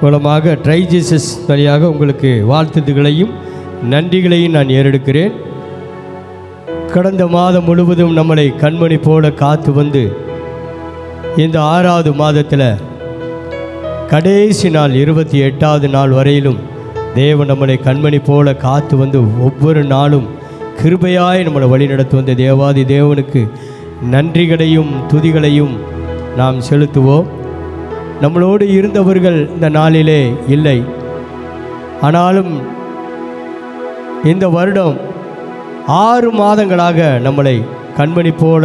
மூலமாக try Jesus வழியாக உங்களுக்கு வாழ்த்துக்களையும் நன்றிகளையும் நான் ஏறெடுக்கிறேன். கடந்த மாதம் முழுவதும் நம்மளை கண்மணி போல காத்து வந்து இந்த 6வது மாதத்தில் கடைசி நாள் 28வது நாள் வரையிலும் தேவன் நம்மளை கண்மணி போல காத்து வந்து ஒவ்வொரு நாளும் கிருபையாய் நம்மளை வழிநடத்தி வந்த தேவாதி தேவனுக்கு நன்றிகளையும் துதிகளையும் நாம் செலுத்துவோம். நம்மளோடு இருந்தவர்கள் இந்த நாளிலே இல்லை, ஆனாலும் இந்த வருடம் 6 மாதங்களாக நம்மளை கண்மணி போல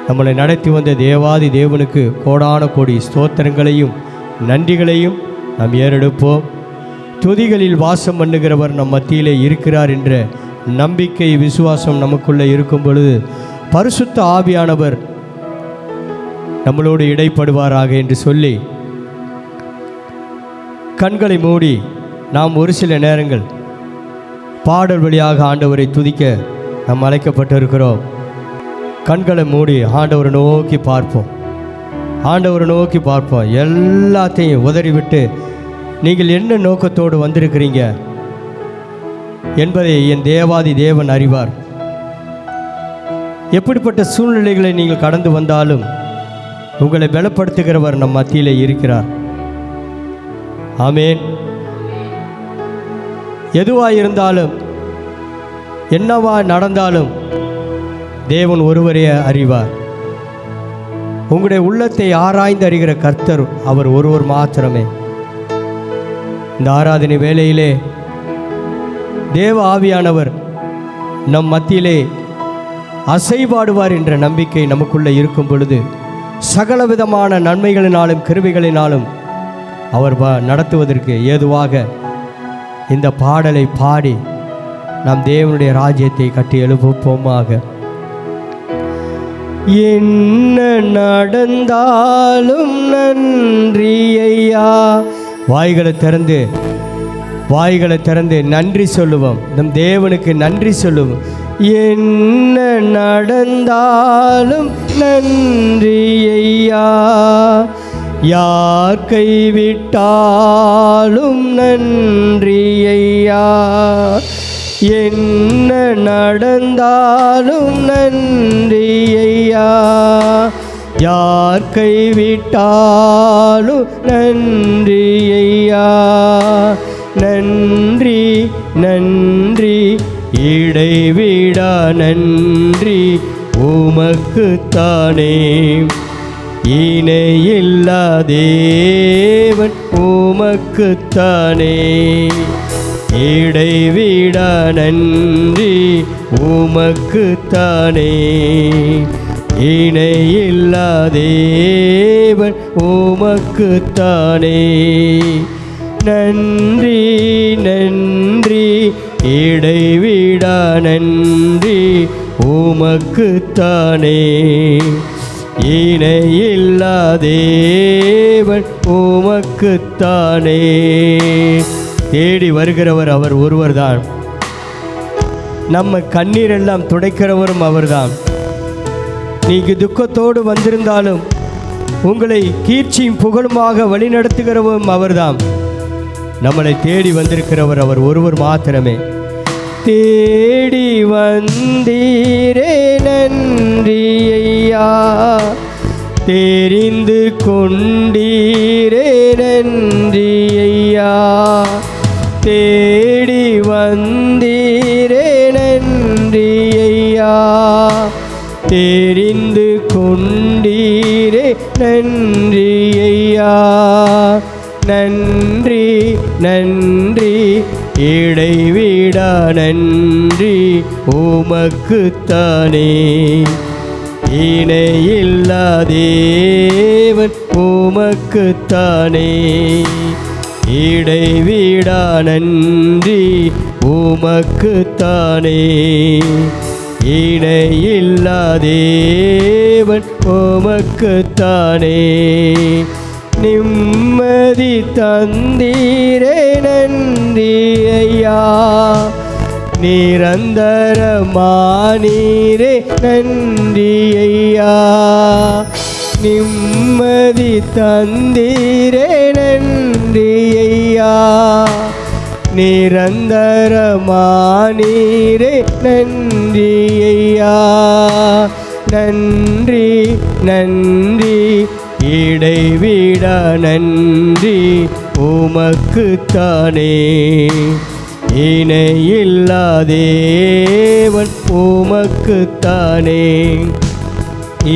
நம்மளை நடத்தி வந்த தேவாதி தேவனுக்கு கோடான கோடி ஸ்தோத்திரங்களையும் நன்றிகளையும் நாம் ஏறெடுப்போம். துதிகளில் வாசம் பண்ணுகிறவர் நம் மத்தியிலே இருக்கிறார் என்ற நம்பிக்கை விசுவாசம் நமக்குள்ளே இருக்கும் பொழுது பரிசுத்த ஆவியானவர் நம்மளோடு இடைப்படுவாராக என்று சொல்லி கண்களை மூடி நாம் ஒரு சில நேரங்கள் பாடல் வழியாக ஆண்டவரை துதிக்க நாம் அழைக்கப்பட்டிருக்கிறோம். கண்களை மூடி ஆண்டவரை நோக்கி பார்ப்போம். ஆண்டவரை நோக்கி பார்ப்போம். எல்லாத்தையும் உதறிவிட்டு நீங்கள் என்ன நோக்கத்தோடு வந்திருக்கிறீங்க என்பதை என் தேவாதி தேவன் அறிவார். எப்படிப்பட்ட சூழ்நிலைகளை நீங்கள் கடந்து வந்தாலும் உங்களை பலப்படுத்துகிறவர் நம் மத்தியிலே இருக்கிறார். ஆமேன். எதுவாக இருந்தாலும் என்னவா நடந்தாலும் தேவன் ஒருவரே அறிவார். உங்களுடைய உள்ளத்தை ஆராய்ந்து அறிகிற கர்த்தர் அவர் ஒருவர் மாத்திரமே. இந்த ஆராதனை வேளையிலே தேவ ஆவியானவர் நம் மத்தியிலே அசைபாடுவார் என்ற நம்பிக்கை நமக்குள்ளே இருக்கும் பொழுது சகலவிதமான நன்மைகளினாலும் கிருபைகளினாலும் அவர் நடத்துவதற்கு ஏதுவாக இந்த பாடலை பாடி நாம் தேவனுடைய ராஜ்யத்தை கட்டி எழுப்புவோமாக. என்ன நடந்தாலும் நன்றி ஐயா. வாய்களை திறந்து நன்றி சொல்லுவோம். நம் தேவனுக்கு நன்றி சொல்லுவோம். என்ன நடந்தாலும் நன்றி ஐயா. யார் கைவிட்டாலும் நன்றி ஐயா. என்ன நடந்தாலும் நன்றி ஐயா. யார் கைவிட்டாலும் நன்றி ஐயா. நன்றி நன்றி இடைவிடா நன்றி உமக்குத்தானே. இணையில்லா தேவன் உமக்குத்தானே. இடைவிடா நன்றி உமக்குத்தானே. இணையில்லா தேவன் உமக்குத்தானே. நன்றி நன்றி இடைவிடா நன்றி உமக்குத்தானே. இணையில்லா தேவன் உமக்குத்தானே. தேடி வருகிறவர் அவர் ஒருவர்தான். நம்ம கண்ணீரெல்லாம் துடைக்கிறவரும் அவர்தான். நீங்கள் துக்கத்தோடு வந்திருந்தாலும் உங்களை கீர்ச்சியும் புகழுமாக வழிநடத்துகிறவரும் அவர்தான். நம்மளை தேடி வந்திருக்கிறவர் அவர் ஒருவர் மாத்திரமே. தேடி வந்தீரே நன்றி ஐயா. தெரிந்து கொண்டீரே நன்றி ஐயா. தேடி வந்தீரே நன்றி ஐயா. தெரிந்து கொண்டீரே நன்றி ஐயா. நன்றி நன்றி இடைவிடா நன்றி உமக்குத்தானே. இணையில்லா தேவன் உமக்குத்தானே. இடைவிடா நன்றி உமக்குத்தானே. இணையில்லா தேவன் உமக்குத்தானே. நிம்மதி தந்தீரே நன்றி ஐயா. நிரந்தரமானீரே நன்றி ஐயா. நிம்மதி தந்தீரே நன்றி நிரந்தரமானீரே நன்றி ஐயா, நன்றி நன்றி இடைவிட நன்றி உமக்குத்தானே. இணையில்லா தேவன் உமக்குத்தானே,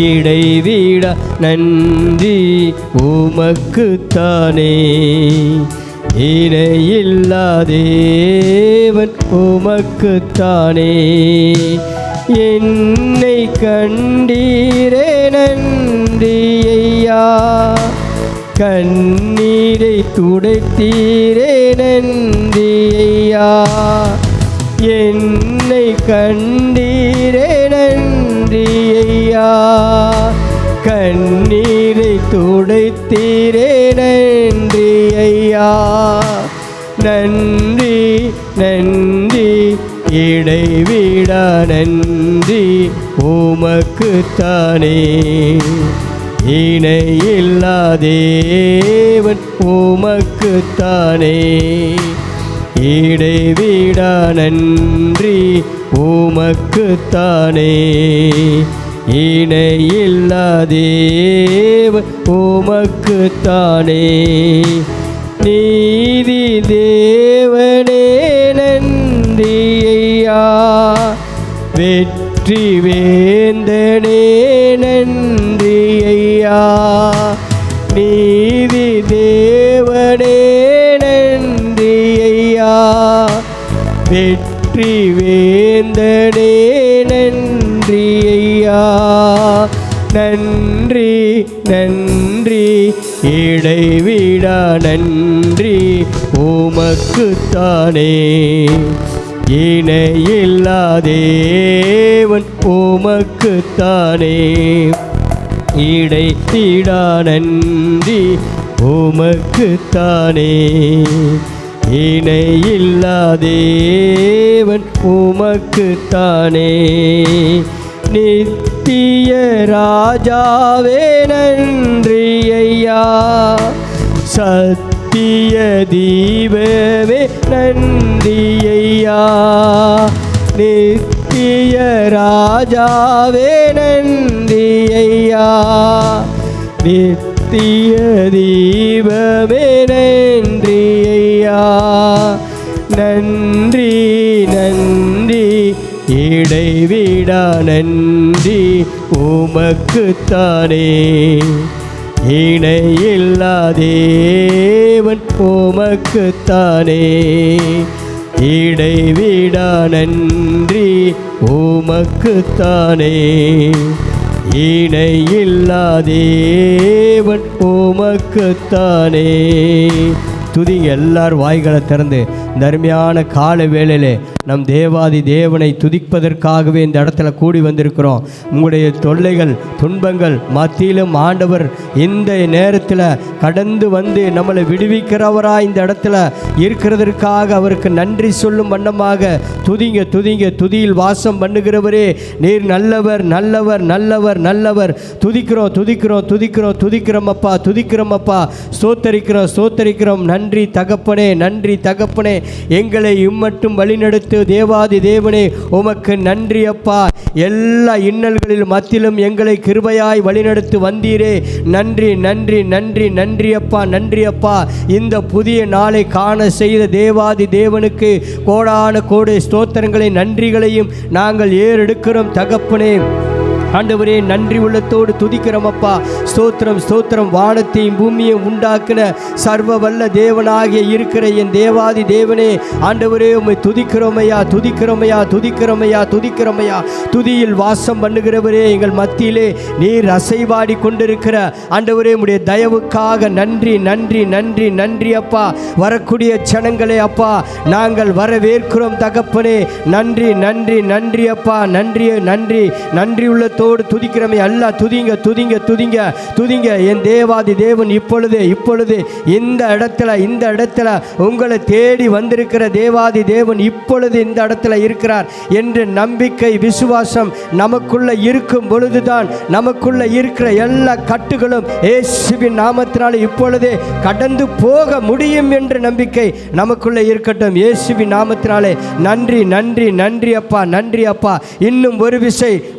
இடைவிட நன்றி உமக்குத்தானே. இணையில்லா தேவன் உமக்குத்தானே. என்னை கண்டீரே நன்றி ஐயா, கண்ணீரை துடைத்தீரே நன்றி ஐயா. என்னை கண்டீரே நன்றி ஐயா, கண்ணீரை துடைத்தீரே நன்றி ஐயா. நன்றி நன்றி இடைவிட நன்றி உமக்குத்தானே. இணையில்லா தேவன் உமக்குத்தானே, இடைவிட நன்றி உமக்குத்தானே. இணையில்லா தேவன் உமக்குத்தானே. நீதி தேவனே நன்றி ஐயா, வெற்றி வேந்தனே நன்றி ஐயா. நீதி தேவனே நன்றி ஐயா, வெற்றி வேந்தனே நன்றி ஐயா. நன்றி நன்றி இடைவிட நன்றி உமக்குத்தானே. இணையில்லா தேவன் உமக்குத்தானே, இடைவிட நன்றி உமக்குத்தானே. இணையில்லா தேவன் உமக்குத்தானே. நித்திய ராஜாவே நன்றி ஐயா, சத்திய தீபமே நன்றி ஐயா. நித்திய ராஜாவே நன்றி ஐயா, நித்திய தீபமே நன்றி ஐயா. நன்றி நன்றி இடைவிட நன்றி உமக்குத்தானே. இணையில்லா தேவன் உமக்குத்தானே, இடைவிட நன்றி உமக்குத்தானே. இணையில்லா தேவன் உமக்குத்தானே. துதிங்க எல்லாரும் வாய்களை திறந்து இந்த அருமையான கால வேளையிலே நம் தேவாதி தேவனை துதிப்பதற்காகவே இந்த இடத்துல கூடி வந்திருக்கிறோம். உங்களுடைய தொல்லைகள் துன்பங்கள் மத்தியிலும் ஆண்டவர் இந்த நேரத்தில் கடந்து வந்து நம்மளை விடுவிக்கிறவராக இந்த இடத்துல இருக்கிறதற்காக அவருக்கு நன்றி சொல்லும் வண்ணமாக துதிங்க துதிங்க. துதியில் வாசம் பண்ணுகிறவரே நீர் நல்லவர் நல்லவர் நல்லவர் நல்லவர். துதிக்கிறோம் துதிக்கிறோம் துதிக்கிறோம் துதிக்கிறோம் அப்பா, துதிக்கிறோம் அப்பா, ஸ்தோத்தரிக்கிறோம் ஸ்தோத்தரிக்கிறோம். நன்றி தகப்பனே, நன்றி தகப்பனே, எங்களை இம்மட்டும் வழிநடத்து தேவாதி தேவனே உமக்கு நன்றி அப்பா. எல்லா இன்னல்களில் மத்தியிலும் எங்களை கிருபையாய் வழிநடத்து வந்தீரே, நன்றி நன்றி நன்றி நன்றி அப்பா, நன்றி அப்பா. இந்த புதிய நாளை காண செய்த தேவாதி தேவனுக்கு கோடான கோடி ஸ்தோத்திரங்களை நன்றிகளையும் நாங்கள் ஏறெடுக்கிறோம் தகப்பனே. ஆண்டவரே நன்றி உள்ளத்தோடு துதிக்கிறோம் அப்பா. ஸ்தோத்திரம் ஸ்தோத்திரம். வானத்தையும் பூமியையும் உண்டாக்கின சர்வ வல்ல தேவனாகிய இருக்கிற என் தேவாதி தேவனே ஆண்டவரே உம்மை துதிக்கிறோமையா துதிக்கிறோமையா துதிக்கிறோமையா துதிக்கிறோமையா. துதியில் வாசம் பண்ணுகிறவரே எங்கள் மத்தியிலே நீர் அசைவாடி கொண்டிருக்கிற ஆண்டவரே உம்முடைய தயவுக்காக நன்றி நன்றி நன்றி நன்றி அப்பா. வரக்கூடிய சனங்களே அப்பா நாங்கள் வரவேற்கிறோம் தகப்பனே. நன்றி நன்றி நன்றி அப்பா, நன்றி நன்றி நன்றி உள்ளத்தோடு உள்ளத்தோடு துதிக்கிறோமே. எல்லாம் துதிங்க துதிங்க துதிங்க துதிங்க. என் தேவாதி தேவன் இப்பொழுது இந்த இடத்துல உங்களை தேடி வந்திருக்கிற தேவாதி தேவன் இப்பொழுது இந்த இடத்துல இருக்கிறார் என்ற நம்பிக்கை விசுவாசம் நமக்குள்ள இருக்கும் பொழுதுதான் நமக்குள்ள இருக்கிற எல்லா கட்டுகளும் இயேசுவின் நாமத்தினாலே இப்பொழுதே கடந்து போக முடியும் என்ற நம்பிக்கை நமக்குள்ள இருக்கட்டும். இயேசுவின் நாமத்தினாலே நன்றி நன்றி நன்றி அப்பா, நன்றி அப்பா. இன்னும்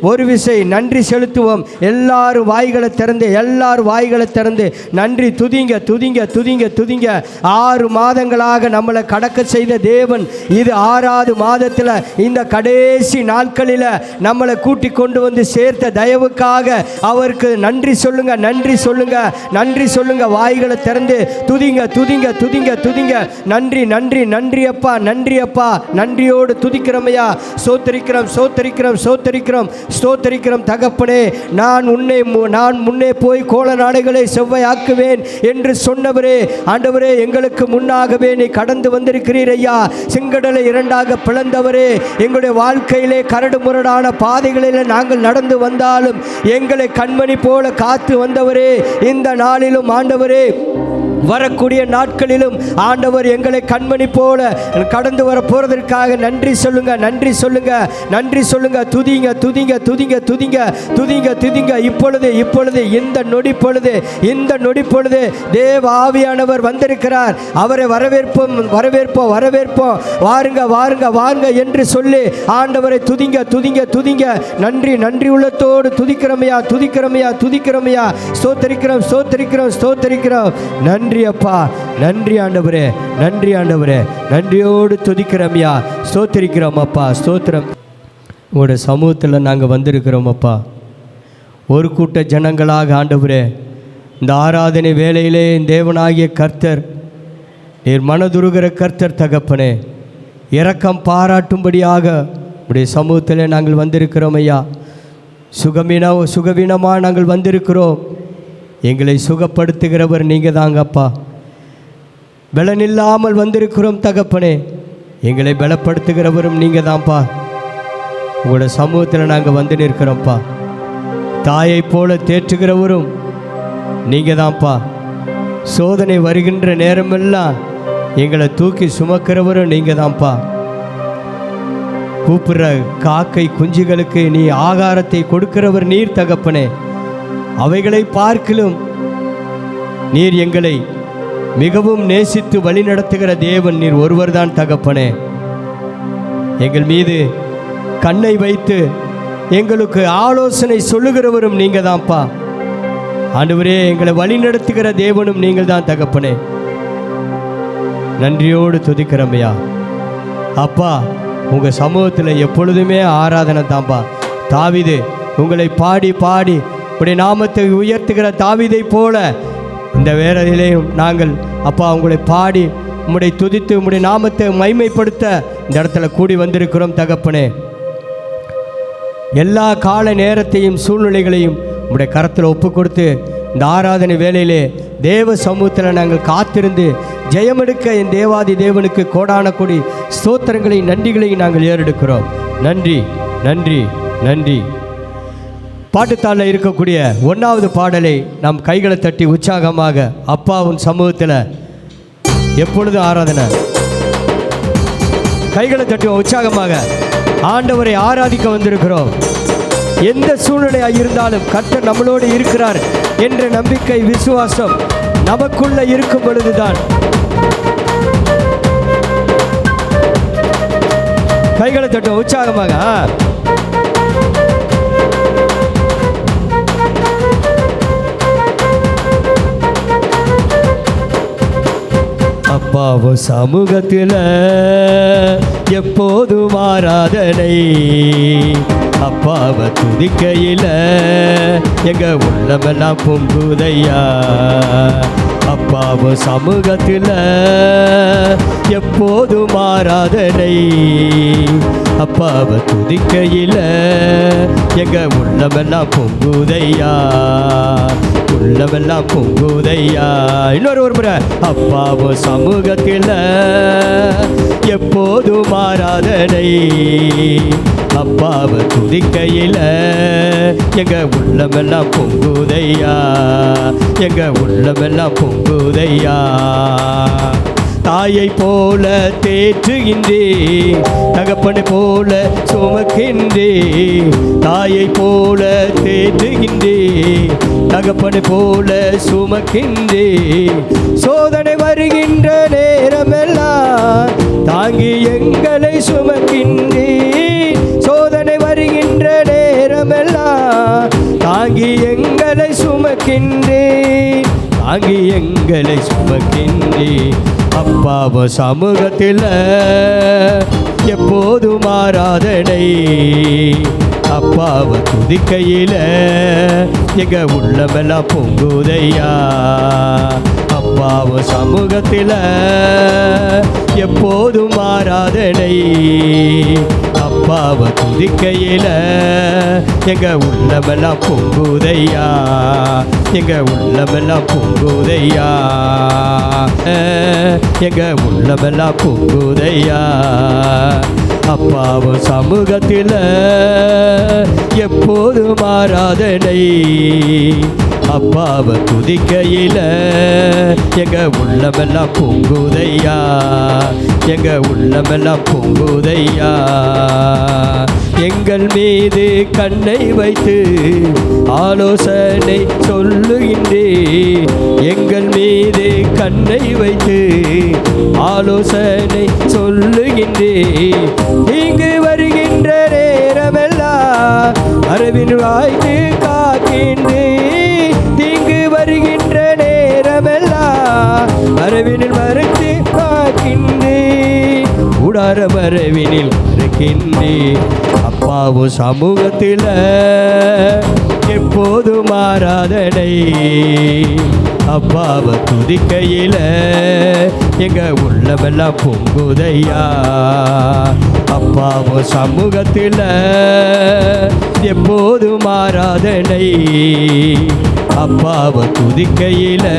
ஒரு விசை நன்றி செலுத்துவோம். எல்லாரும் வாய்களை திறந்து நன்றி துதிங்க துதிங்க துதிங்க துதிங்க. 6 மாதங்களாக நம்மளை கடக்க செய்த தேவன் இது 6வது மாதத்தில் இந்த கடைசி நாட்களில் நம்மளை கூட்டி கொண்டு வந்து சேர்த்த தயவுக்காக அவருக்கு நன்றி சொல்லுங்க, நன்றி சொல்லுங்க, நன்றி சொல்லுங்க. வாய்களை திறந்து துதிங்க துதிங்க துதிங்க துதிங்க. நன்றி நன்றி நன்றி அப்பா, நன்றி அப்பா. நன்றியோடு துதிக்கிறோமையா. சோத்தரிக்கிறோம் சோத்தரிக்கிறோம் சோத்தரிக்கிறோம் ஸ்தோத்தரிக்கிறோம் தகப்பனே. நான் முன்னே போய் கோல நாடுகளை செவ்வாயாக்குவேன் என்று சொன்னவரே, ஆண்டவரே, எங்களுக்கு முன்னாகவே நீ கடந்து வந்திருக்கிறீர் ஐயா. செங்கடலை 2ஆக பிளந்தவரே, எங்களுடைய வாழ்க்கையிலே கரடு முரடான பாதைகளில் நாங்கள் நடந்து வந்தாலும் எங்களை கண்மணி போல காத்து வந்தவரே, இந்த நாளிலும் ஆண்டவரே வரக்கூடிய நாட்களிலும் ஆண்டவர் எங்களை கண்மணி போல கடந்து வர போறதற்காக நன்றி சொல்லுங்க, நன்றி சொல்லுங்க, நன்றி சொல்லுங்க. துதிங்க துதிங்க துதிங்க துதிங்க துதிங்க துதிங்க. இப்பொழுது இந்த நொடி பொழுது தேவ ஆவியானவர் வந்திருக்கிறார். அவரை வரவேற்போம் வரவேற்போம் வரவேற்போம். வாருங்க வாருங்க வாருங்க என்று சொல்லி ஆண்டவரை துதிங்க துதிங்க துதிங்க. நன்றி நன்றி உள்ளத்தோடு துதிக்கிறோமையா துதிக்கிறோமையா துதிக்கிறோமையா. ஸ்தோத்தரிக்கிறோம் ஸ்தோத்தரிக்கிறோம் ஸ்தோத்தரிக்கிறோம். நன்றி அப்பா, நன்றி ஆண்டவரே, நன்றி ஆண்டவரே. நன்றியோடு துதிக்கிறோம்யா, ஸ்தோத்திரிக்கிறோம் அப்பா. ஸ்தோத்திரம். உங்களுடைய சமூகத்தில் நாங்கள் வந்திருக்கிறோம் அப்பா. ஒரு கூட்ட ஜனங்களாக ஆண்டவரே, இந்த ஆராதனை வேளையிலே தேவனாகிய கர்த்தர், நீர் மனதுருகிற கர்த்தர் தகப்பனே, இரக்கம் பாராட்டும்படியாக உடைய சமூகத்தில் நாங்கள் வந்திருக்கிறோம் ஐயா. சுகவீனமாக நாங்கள் வந்திருக்கிறோம். எங்களை சுகப்படுத்துகிறவர் நீங்கள் தாங்கப்பா. பலனில்லாமல் வந்திருக்கிறோம் தகப்பனே, எங்களை பலப்படுத்துகிறவரும் நீங்கள் தான்ப்பா. உங்களோட சமூகத்தில் நாங்கள் வந்து நிற்கிறோம்ப்பா. தாயை போல தேற்றுகிறவரும் நீங்கள் தான்ப்பா. சோதனை வருகின்ற நேரமெல்லாம் எங்களை தூக்கி சுமக்கிறவரும் நீங்கள் தான்ப்பா. கூப்பிடுற காக்கை குஞ்சுகளுக்கு நீ ஆகாரத்தை கொடுக்கிறவர் நீர் தகப்பனே. அவைகளை பார்க்கிலும் நீர் எங்களை மிகவும் நேசித்து வழி நடத்துகிற தேவன் நீர் ஒருவர்தான் தகப்பனே. எங்கள் மீது கண்ணை வைத்து எங்களுக்கு ஆலோசனை சொல்லுகிறவரும் நீங்கள் தான்ப்பா. ஆண்டவரே, எங்களை வழி நடத்துகிற தேவனும் நீங்கள் தான் தகப்பனே. நன்றியோடு துதிக்கிறோமையா அப்பா. உங்கள் சமூகத்தில் எப்பொழுதுமே ஆராதனை தான்ப்பா. தாவீது உங்களை பாடி பாடி உடைய நாமத்தை உயர்த்துகிற தாவீதை போல இந்த வேளையிலேயும் நாங்கள் அப்பா உங்களை பாடி உம்முடைய துதித்து உம்முடைய நாமத்தை மைமைப்படுத்த இந்த இடத்துல கூடி வந்திருக்கிறோம் தகப்பனே. எல்லா கால நேரத்தையும் சூழ்நிலைகளையும் உம்முடைய கரத்தில் ஒப்பு கொடுத்து இந்த ஆராதனை வேளையிலே தேவ சமூகத்தில் நாங்கள் காத்திருந்து ஜெயமெடுக்க என் தேவாதி தேவனுக்கு கோடான கொடி ஸ்தோத்திரங்களை நன்றிகளையும் நாங்கள் ஏறெடுக்கிறோம். நன்றி நன்றி நன்றி. பாட்டுத்தாளில் இருக்கக்கூடிய 1வது பாடலை நாம் கைகளை தட்டி உற்சாகமாக அப்பாவின் சமூகத்தில் எப்பொழுதும் ஆராதனை. கைகளை தட்டி உற்சாகமாக ஆண்டவரை ஆராதிக்க வந்திருக்கிறோம். எந்த சூழ்நிலையாக இருந்தாலும் கர்த்தர் நம்மளோடு இருக்கிறார் என்ற நம்பிக்கை விசுவாசம் நமக்குள்ள இருக்கும் பொழுதுதான். கைகளை தட்டி உற்சாகமாக அப்பாவோ சமூகத்தில் எப்போதும் ஆராதனை. அப்பாவை துதிக்கையில் எங்க உள்ளமெல்லாம் பொங்குதையா. அப்பாவோ சமூகத்தில் எப்போதும் ஆராதனை. அப்பாவை துதிக்கையில் எங்க உள்ளமெல்லாம் பொங்குதையா. உள்ளமெல்லாம் பொங்குதையா. இன்னொரு முறை, அப்பாவும் சமூகத்தில் எப்போதும் ஆராதனை. அப்பாவை துதிக்கையில் எங்க உள்ளமெல்லாம் பொங்குதையா, எங்க உள்ளமெல்லாம் பொங்குதையா. தாயை போல தேற்றுகின்றே, தகப்பனை போல சுமக்கின்றே. தாயை போல தேற்றுகின்றே, தகப்பனை போல சுமக்கின்றே. சோதனை வருகின்ற நேரமெல்லாம் தாங்கி எங்களை சுமக்கின்றே. சோதனை வருகின்ற நேரமெல்லாம் தாங்கி எங்களை சுமக்கின்றே, தாங்கி எங்களை சுமக்கின்றே. அப்பாவ சமூகத்தில் எப்போதும் ஆராதனை. அப்பாவை துதிக்கையில் எங்க உள்ளமெல்லாம் பொங்குதையா. அப்பாவ சமூகத்தில் எப்போதும் ஆராதனை. அப்பாவை துதிக்கையில் எங்க உள்ளமெல்லாம் பொங்குதையா, எங்க உள்ளமெல்லாம் பொங்குதையா, எங்க உள்ளமெல்லாம் பொங்குதையா. அப்பாவும் சமூகத்தில் எப்போதும் ஆராதனை. அப்பாவை துதிக்கையில் எங்க உள்ளமெல்லாம் பொங்குதையா, எங்க உள்ளமெல்லாம் பொங்குதையா. எங்கள் மீது கண்ணை வைத்து ஆலோசனை சொல்லுகின்றே. எங்கள் மீது கண்ணை வைத்து ஆலோசனை சொல்லுகின்றே. இங்கு வருகின்ற நேரமெல்லாம் அரவின் வாய்த்து காக்கின்றே. இங்கு வருகின்ற நேரமெல்லாம் அரவினில் மறைத்து காக்கின்றே. உடார மரவினில் மறைக்கின்றே. அப்பாவும் சமூகத்தில் எப்போதும் ஆராதனை. அப்பாவை துதிக்கையில் எங்க உள்ளமெல்லாம் பொங்குதையா. அப்பாவும் சமூகத்தில் எப்போதும் ஆராதனை. அப்பாவை துதிக்கையில்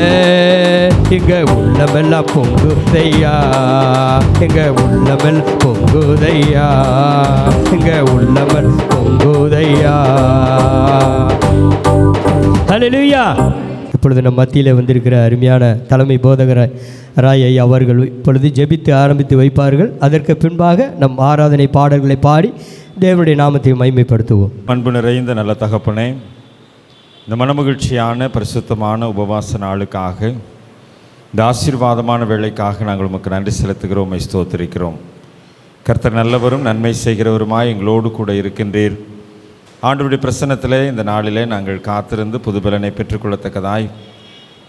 எங்க உள்ளமெல்லாம் பொங்குதையா, எங்க உள்ளமெல் பொங்குதையா, எங்க உள்ளமெல் பொங்குதையா. ஹல்லேலூயா. இப்பொழுது நம் மத்தியில் வந்திருக்கிற அருமையான தலைமை போதகர் ராயை அவர்கள் இப்பொழுது ஜெபித்து ஆரம்பித்து வைப்பார்கள். அதற்கு பின்பாக நம் ஆராதனை பாடல்களை பாடி தேவனுடைய நாமத்தை மகிமைப்படுத்துவோம். அன்பு நிறைந்த நல்ல தகப்பனே, இந்த மனமகிழ்ச்சியான பரிசுத்தமான உபவாச நாளுக்காக, இந்த ஆசீர்வாதமான வேளைக்காக நாங்கள் உமக்கு நன்றி செலுத்துகிறோம், ஸ்தோத்திரிக்கிறோம். கர்த்தர் நல்லவரும் நன்மை செய்கிறவருமாய் எங்களோடு கூட இருக்கின்றீர். ஆண்டவருடைய பிரசன்னத்திலே இந்த நாளிலே நாங்கள் காத்திருந்து புதுபலனை பெற்றுக்கொள்ளத்தக்கதாய்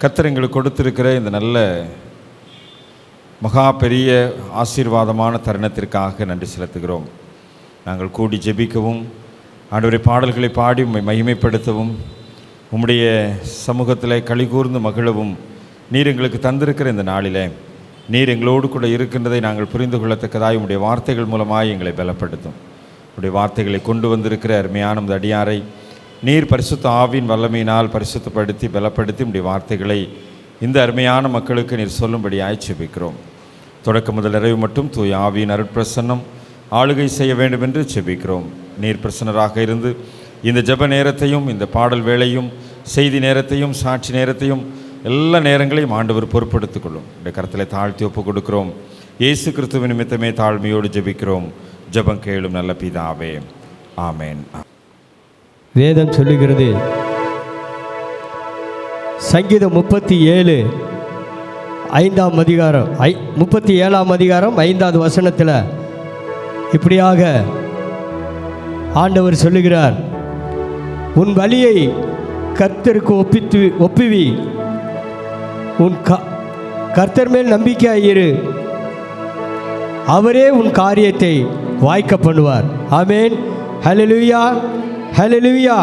கர்த்தர் எங்களுக்கு கொடுத்திருக்கிற இந்த நல்ல மகா பெரிய ஆசீர்வாதமான தருணத்திற்காக நன்றி செலுத்துகிறோம். நாங்கள் கூடி ஜெபிக்கவும், ஆண்டவருடைய பாடல்களை பாடி உம்மை மகிமைப்படுத்தவும், உம்முடைய சமூகத்தில் களிகூர்ந்து மகிழவும் நீர் எங்களுக்கு தந்திருக்கிற இந்த நாளிலே நீர் எங்களோடு கூட இருக்கின்றதை நாங்கள் புரிந்து கொள்ளத்தக்கதாய் உம்முடைய வார்த்தைகள் மூலமாய் எங்களை பலப்படுத்தும். உடைய வார்த்தைகளை கொண்டு வந்திருக்கிற அருமையான இந்த அடியாரை நீர் பரிசுத்த ஆவியின் வல்லமையினால் பரிசுத்தப்படுத்தி பலப்படுத்தி உடைய வார்த்தைகளை இந்த அருமையான மக்களுக்கு நீர் சொல்லும்படியாய் செபிக்கிறோம். தொடக்க முதல் நிறைவு மட்டும் தூய ஆவியின் அருட்பிரசன்னம் ஆளுகை செய்ய வேண்டும் என்று செபிக்கிறோம். நீர் பிரசன்னராக இருந்து இந்த ஜெப நேரத்தையும், இந்த பாடல் வேளையும், செய்தி நேரத்தையும், சாட்சி நேரத்தையும், எல்லா நேரங்களையும் ஆண்டவர் பொறுப்படுத்திக் கொள்ளும். இந்த கருத்திலே தாழ்த்தி ஒப்பு கொடுக்கிறோம். இயேசு கிறிஸ்துவின் நிமித்தமே தாழ்மையோடு ஜெபிக்கிறோம். ஜெபம் கேளும் நல்ல பிதாவே, ஆமேன். வேதம் சொல்லுகிறது, சங்கீதம் 37 5ஆம் அதிகாரம் 37ஆம் அதிகாரம் 5வது வசனத்தில் இப்படியாக ஆண்டவர் சொல்லுகிறார், உன் வழியை கர்த்தருக்கு ஒப்புவி, உன் கர்த்தர் மேல் நம்பிக்கையாயிரு, அவரே உன் காரியத்தை வாய்க்க பண்ணுவார். ஆமேன். ஹல்லேலூயா, ஹல்லேலூயா.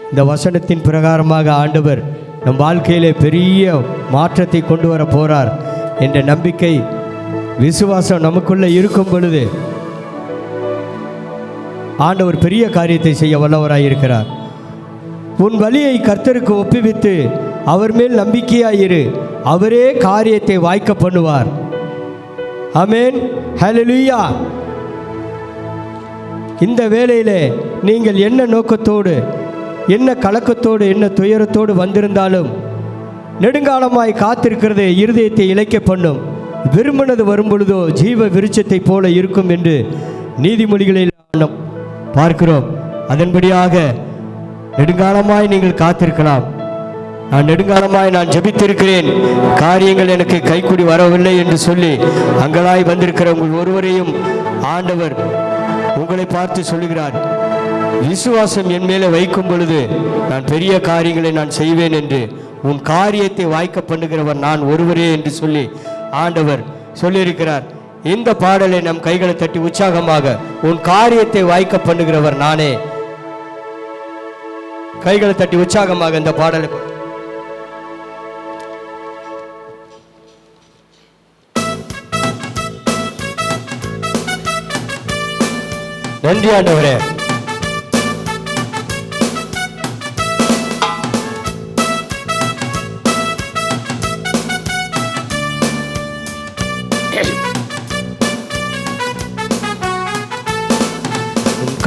இந்த வசனத்தின் பிரகாரமாக ஆண்டவர் நம் வாழ்க்கையிலே பெரிய மாற்றத்தை கொண்டு வர போகிறார் என்ற நம்பிக்கை, விசுவாசம் நமக்குள்ளே இருக்கும் பொழுது ஆண்டவர் பெரிய காரியத்தை செய்ய வல்லவராக இருக்கிறார். உன் வழியை கர்த்தருக்கு ஒப்புவித்து அவர் மேல் நம்பிக்கையாயிரு, அவரே காரியத்தை வாய்க்க பண்ணுவார். ஆமென், ஹல்லேலூயா. இந்த வேளையிலே நீங்கள் என்ன நோக்கத்தோடு, என்ன கலக்கத்தோடு, என்ன துயரத்தோடு வந்திருந்தாலும் நெடுங்காலமாய் காத்திருக்கிறது இருதயத்தை இளைக்க பண்ணும். விரும்பினது வரும்பொழுதோ ஜீவ விருட்சத்தை போல இருக்கும் என்று நீதிமொழிகளில் நாம் பார்க்கிறோம். அதன்படியாக நெடுங்காலமாய் நீங்கள் காத்திருக்கலாம். நான் நெடுங்காலமாய் நான் ஜெபித்திருக்கிறேன், காரியங்கள் எனக்கு கைக்கூடி வரவில்லை என்று சொல்லி அங்கலாய் வந்திருக்கிற உங்கள் ஒருவரையும் ஆண்டவர் உங்களை பார்த்து சொல்லுகிறார், விசுவாசம் என் மேலே வைக்கும் பொழுது நான் பெரிய காரியங்களை நான் செய்வேன் என்று, உன் காரியத்தை வாய்க்க பண்ணுகிறவர் நான் ஒருவரே என்று சொல்லி ஆண்டவர் சொல்லியிருக்கிறார். இந்த பாடலை நம் கைகளை தட்டி உற்சாகமாக, உன் காரியத்தை வாய்க்க பண்ணுகிறவர் நானே. கைகளை தட்டி உற்சாகமாக இந்த பாடலை நன்றி ஆண்டவரே.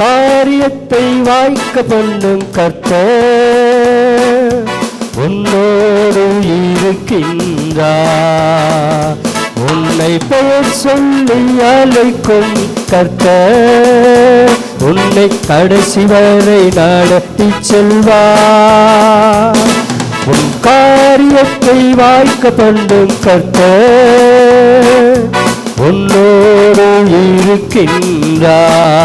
காரியத்தை வாய்க்க பண்ணும் கர்த்தர் உன்னோடு இருக்கின்றார். உன்னை பெயர் சொல்லி அழைக்கும் கர்த்தர் உன்னை கடைசி வரை நடத்தி செல்வார். உன் காரியத்தை வாய்க்க பண்ணும் கர்த்தர் உன்னோடு இருக்கின்றார்.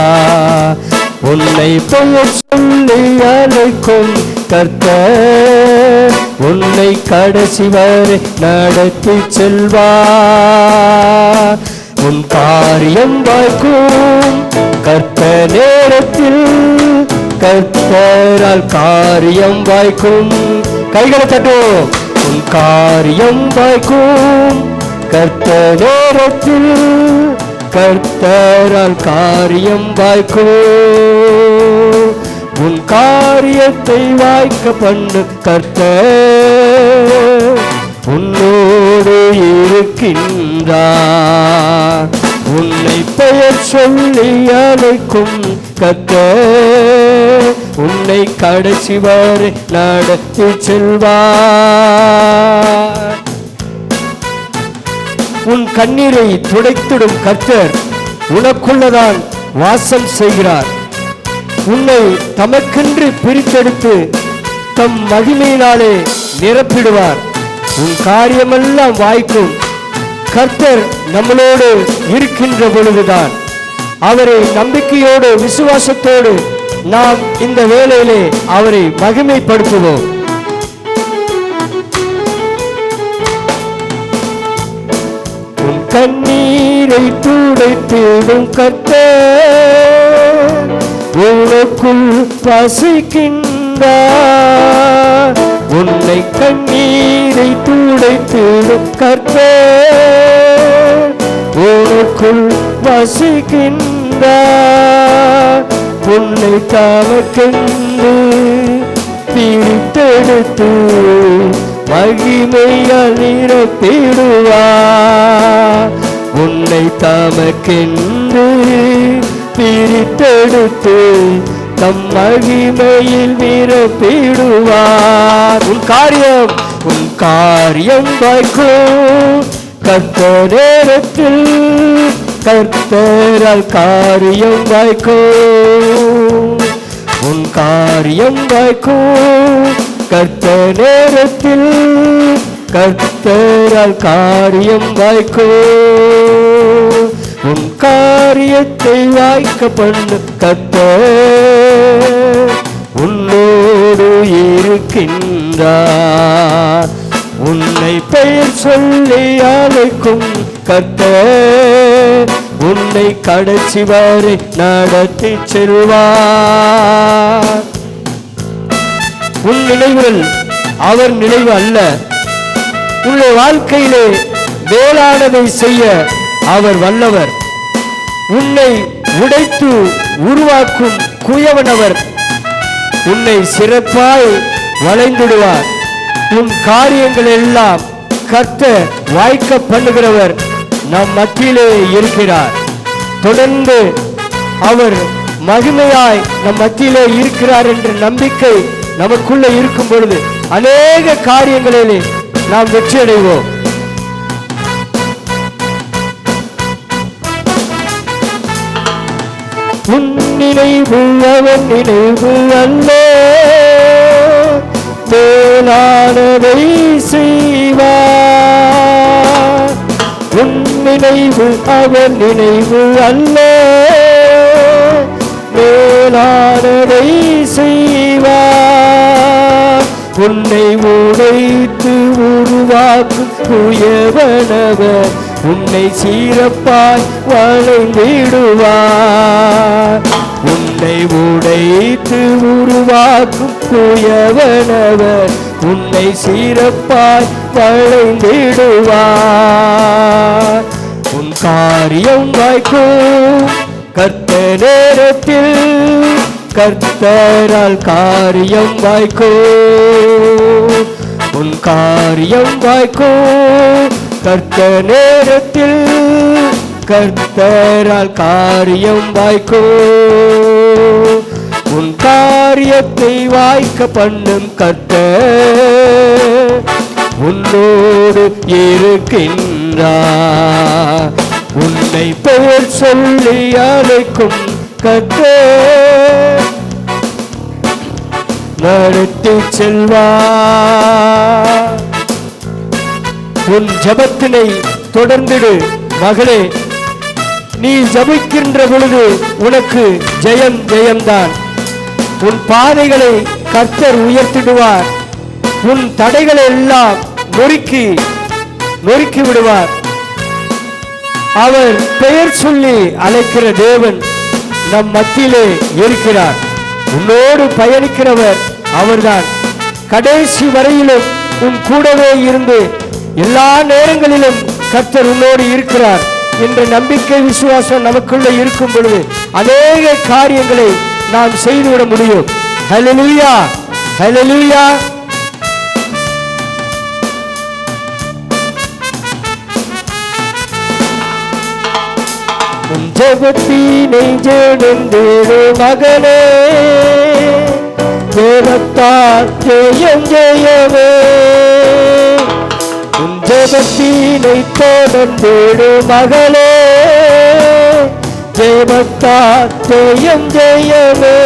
உன்னை பெயர் சொல்லி அழைக்கும் கர்த்தர் உன்னை கடைசி வரை நடத்தி செல்வார். உன் காரியம் வாய்க்கும் கர்த்தர் நேரத்தில், கர்த்தரால் காரியம் வாய்க்கும். கைகளை தட்டும். உன் காரியம் வாய்க்கும் கர்த்தர் நேரத்தில், கர்த்தரால் காரியம் வாய்க்கும். உன் காரியத்தை வாய்க்க பண்ணு கர்த்தர் உன்னோடு இருக்கின்றார். உன்னை பெயர் சொல்லி அழைக்கும் கர்த்தர் உன்னை கடைசி வரை நடத்தி செல்வார். உன் கண்ணீரை துடைத்திடும் கர்த்தர் உனக்குள்ளதான் வாசம் செய்கிறார். உன்னை தமக்கென்று பிரித்தெடுத்து தம் மகிமையினாலே நிரப்பிடுவார். உன் காரியமெல்லாம் வாய்க்கும். கர்த்தர் நம்மளோடு இருக்கின்ற பொழுதுதான், அவரை நம்பிக்கையோடு விசுவாசத்தோடு நாம் இந்த வேளையிலே அவரை மகிமைப்படுத்துவோம். உன் கண்ணீரை துடைத்திடும் கர்த்தர் உனக்குள் வசிக்கின்றார். உன்னை கண்ணீரை துடைத்திடும் கர்த்தர் உனக்குள் வசிக்கின்றார். உன்னை தமக்கென்று பிரித்தெடுத்து மகிமையால் நிரப்பிடுவார். உன்னை தமக்கென்று பிரித்தெடுத்து தம் மகிமையில் நிரப்பிடுவார். உன் காரியம் வாய்க்கும் கர்த்தர் நேரத்தில், கர்த்தரால் காரியம் வாய்க்கும். உன் காரியம் வாய்க்கும் கர்த்தர் நேரத்தில், கர்த்தரால் காரியம் வாய்க்கும். உன் காரியத்தை வாய்க்க பண்ணு கர்த்தர் உன்னோடு இருக்கின்றார். உன்னை பெயர் சொல்லி அழைக்கும் கர்த்தர் உன்னை கடைசி வரை நடத்தி செல்வார். உன் நினைவுகள் அவர் நினைவு அல்ல. உன்னுடைய வாழ்க்கையிலே மேலானதை செய்ய அவர் வல்லவர். உன்னை உடைத்து உருவாக்கும் குயவனவர். உன்னை சிறப்பாய் வளைந்திடுவார். உன் காரியங்கள் எல்லாம் கர்த்தர் வாய்க்க பண்ணுகிறவர் நம் மத்தியிலே இருக்கிறார். தொடர்ந்து அவர் மகிமையாய் நம் மத்தியிலே இருக்கிறார் என்ற நம்பிக்கை நமக்குள்ள இருக்கும் பொழுது அநேக காரியங்களிலே நாம் வெற்றி அடைவோம். உன் நினைவு அவன் நினைவு அல்ல, மேலானதை செய்வார். உன் நினைவு அவன் நினைவு அல்ல, மேலானதை செய்வார். உன்னை உடைத்து உருவாக்கும் தூயவனவர் உன்னை சீரப்பாய் வளைந்திடுவார். உன்னை உடைத்து உருவாக்கும் தூயவனவர் உன்னை சீரப்பாய் வளைந்திடுவார். உன் காரியம் வாய்க்கும் கர்த்தர் நேரத்தில், கர்த்தரால் காரியம் வாய்க்கும். உன் காரியம் வாய்க்கும் கர்த்தர் நேரத்தில், கர்த்தரால் காரியம் வாய்க்கும். உன் காரியத்தை வாய்க்க பண்ணும் கர்த்தர் உன்னோடு இருக்கின்றார். உன்னை பெயர் சொல்லி அழைக்கும் கர்த்தர் நடத்தி செல்வார். உன் ஜபத்தினை தொடர்ந்திடு மகளே. நீ ஜபிக்கின்ற பொழுது உனக்கு ஜெயம் ஜெயம்தான். உன் பாதைகளை கர்த்தர் உயர்த்திடுவார். உன் தடைகளை எல்லாம் நொறுக்கி விடுவார். அவர் பெயர் சொல்லி அழைக்கிற தேவன் நம் மத்தியிலே இருக்கிறார். உன்னோடு பயணிக்கிறவர் அவர்தான். கடைசி வரையிலும் உன் கூடவே இருந்து எல்லா நேரங்களிலும் கர்த்தர் உன்னோடு இருக்கிறார் என்ற நம்பிக்கை விசுவாசம் நமக்குள்ள இருக்கும் பொழுது அநேக காரியங்களை நாம் செய்துவிட முடியும். ஹல்லேலூயா, ஹல்லேலூயா. உன் ஜெபத்தினை ஜெயந்தேறு மகனே, ஜெபத்தால் ஜெயம் ஜெயமே. உன் ஜெபத்தினை தொடர்ந்தேடு மகளே, ஜெபத்தால் ஜெயம் ஜெயமே.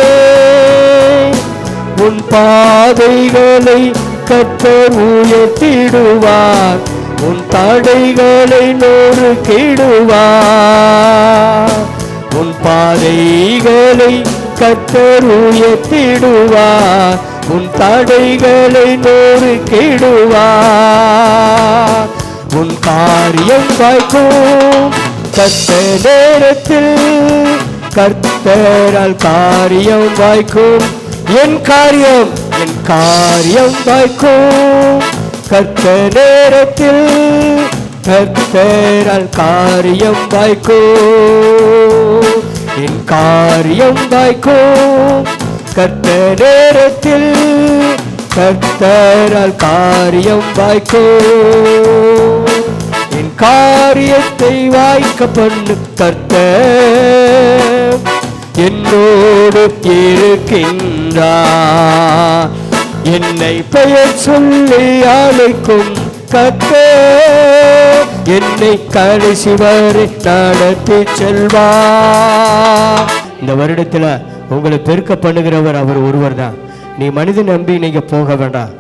உன் பாதைகளை கர்த்தர் உயர்த்திடுவார். உன் தடைகளை நொறுக்கிடுவார். உன் பாதைகளை கர்த்தர் உயர்த்திடுவார். உன் தடைகளை நொறுக்கிடுவார். உன் காரியம் வாய்க்கும் கர்த்தர் நேரத்தில், கர்த்தரால் காரியம் வாய்க்கும். என் காரியம் வாய்க்கும் கர்த்தர் நேரத்தில், கர்த்தரால் காரியம் வாய்க்கும். என் காரியம் வாய்க்கும் கர்த்தர் நேரத்தில், கர்த்தரால் காரியம் வாய்க்கும். என் காரியத்தை வாய்க்க பண்ணு கர்த்தர் என்னோடு இருக்கின்றார். என்னை பெயர் சொல்லி அழைக்கும் கர்த்தர் என்னை கடைசி வரை நடத்தி செல்வார். இந்த வருடத்தில் உங்களை பெருக்க பண்ணுகிறவர் அவர் ஒருவர் தான். நீ மனிதன் நம்பி நீங்க போக வேண்டாம்,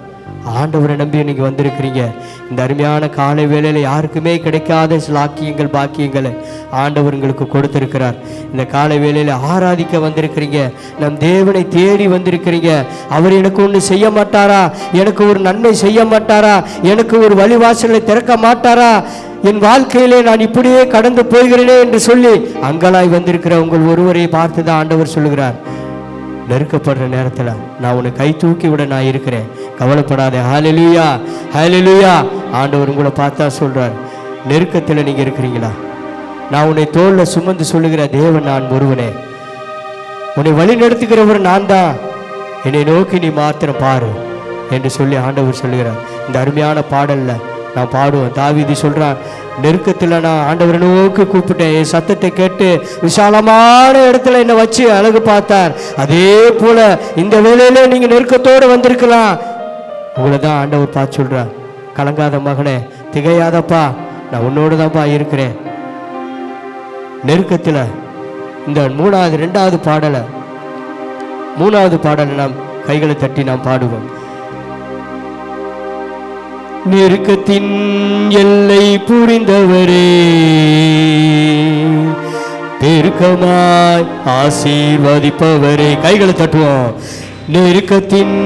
ஆண்டவரை நம்பி நீங்க வந்திருக்கிறீங்க. இந்த அருமையான காலை வேளையில யாருக்குமே கிடைக்காத சில ஆக்கியங்கள் பாக்கியங்களை ஆண்டவர் உங்களுக்கு கொடுத்திருக்கிறார். இந்த காலை வேளையில ஆராதிக்க வந்திருக்கிறீங்க, நம் தேவனை தேடி வந்திருக்கிறீங்க. அவர் எனக்கு ஒன்று செய்ய மாட்டாரா, எனக்கு ஒரு நன்மை செய்ய மாட்டாரா, எனக்கு ஒரு வழிவாசலை திறக்க மாட்டாரா, என் வாழ்க்கையிலே நான் இப்படியே கடந்து போகிறேனே என்று சொல்லி அங்கலாய் வந்திருக்கிற உங்கள் ஒருவரை பார்த்து தான் ஆண்டவர் சொல்லுகிறார், நெருக்கப்படுற நேரத்தில் நான் உன்னை கை தூக்கி விட நான் இருக்கிறேன், கவலைப்படாதே. ஹல்லேலூயா, ஹல்லேலூயா. ஆண்டவர் உங்களை பார்த்தா சொல்றார், நெருக்கத்தில் நீங்க இருக்கிறீங்களா, நான் உன்னை தோளில் சுமந்து சொல்லுகிற தேவன் நான் ஒருவனே, உன்னை வழி நடத்துகிறவர் நான் தான். என்னை நோக்கி நீ மாத்திரம் பாரு என்று சொல்லி ஆண்டவர் சொல்லுகிறார். இந்த அருமையான பாடல்ல நான் பாடுவேன். தாவீது சொல்றான், நெருக்கத்தில் நான் ஆண்டவரை நோக்கி கூப்பிட்டேன், என் சத்தத்தை கேட்டு விசாலமான இடத்துல என்னை வச்சு அழகு பார்த்தார். அதே போல இந்த வேளையில நீங்க நெருக்கத்தோடு வந்திருக்கலாம். உங்களை தான் ஆண்டவர் பார்த்து சொல்றார், கலங்காத மகனே, திகையாதப்பா, நான் உன்னோடு தான்ப்பா இருக்கிறேன். நெருக்கத்தில் இந்த ரெண்டாவது பாடலை நாம் கைகளை தட்டி நாம் பாடுவோம். நெருக்கத்தின் எல்லை புரிந்தவரே, பெருக்கமாய் ஆசீர்வதிப்பவரே, கைகளை தட்டுவோம். நெருக்கத்தின்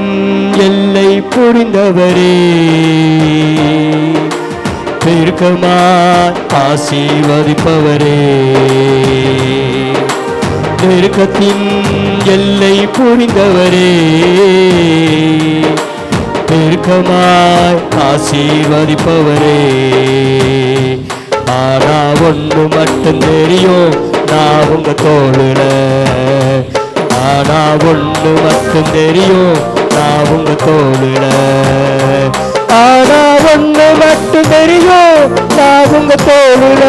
எல்லை புரிந்தவரே, பெருக்கமாய் ஆசீர்வதிப்பவரே, நெருக்கத்தின் எல்லை புரிந்தவரே, பெருக்கமாய் ஆசீர்வதிப்பவரே. ஆனா ஒன்று மட்டும் தெரியும், நான் உங்க தோளுல. ஆனா ஒன்று மட்டும் தெரியும், நான் உங்க தோளுல. ஆனா ஒன்று மட்டும் தெரியும், நான் உங்க தோளுல.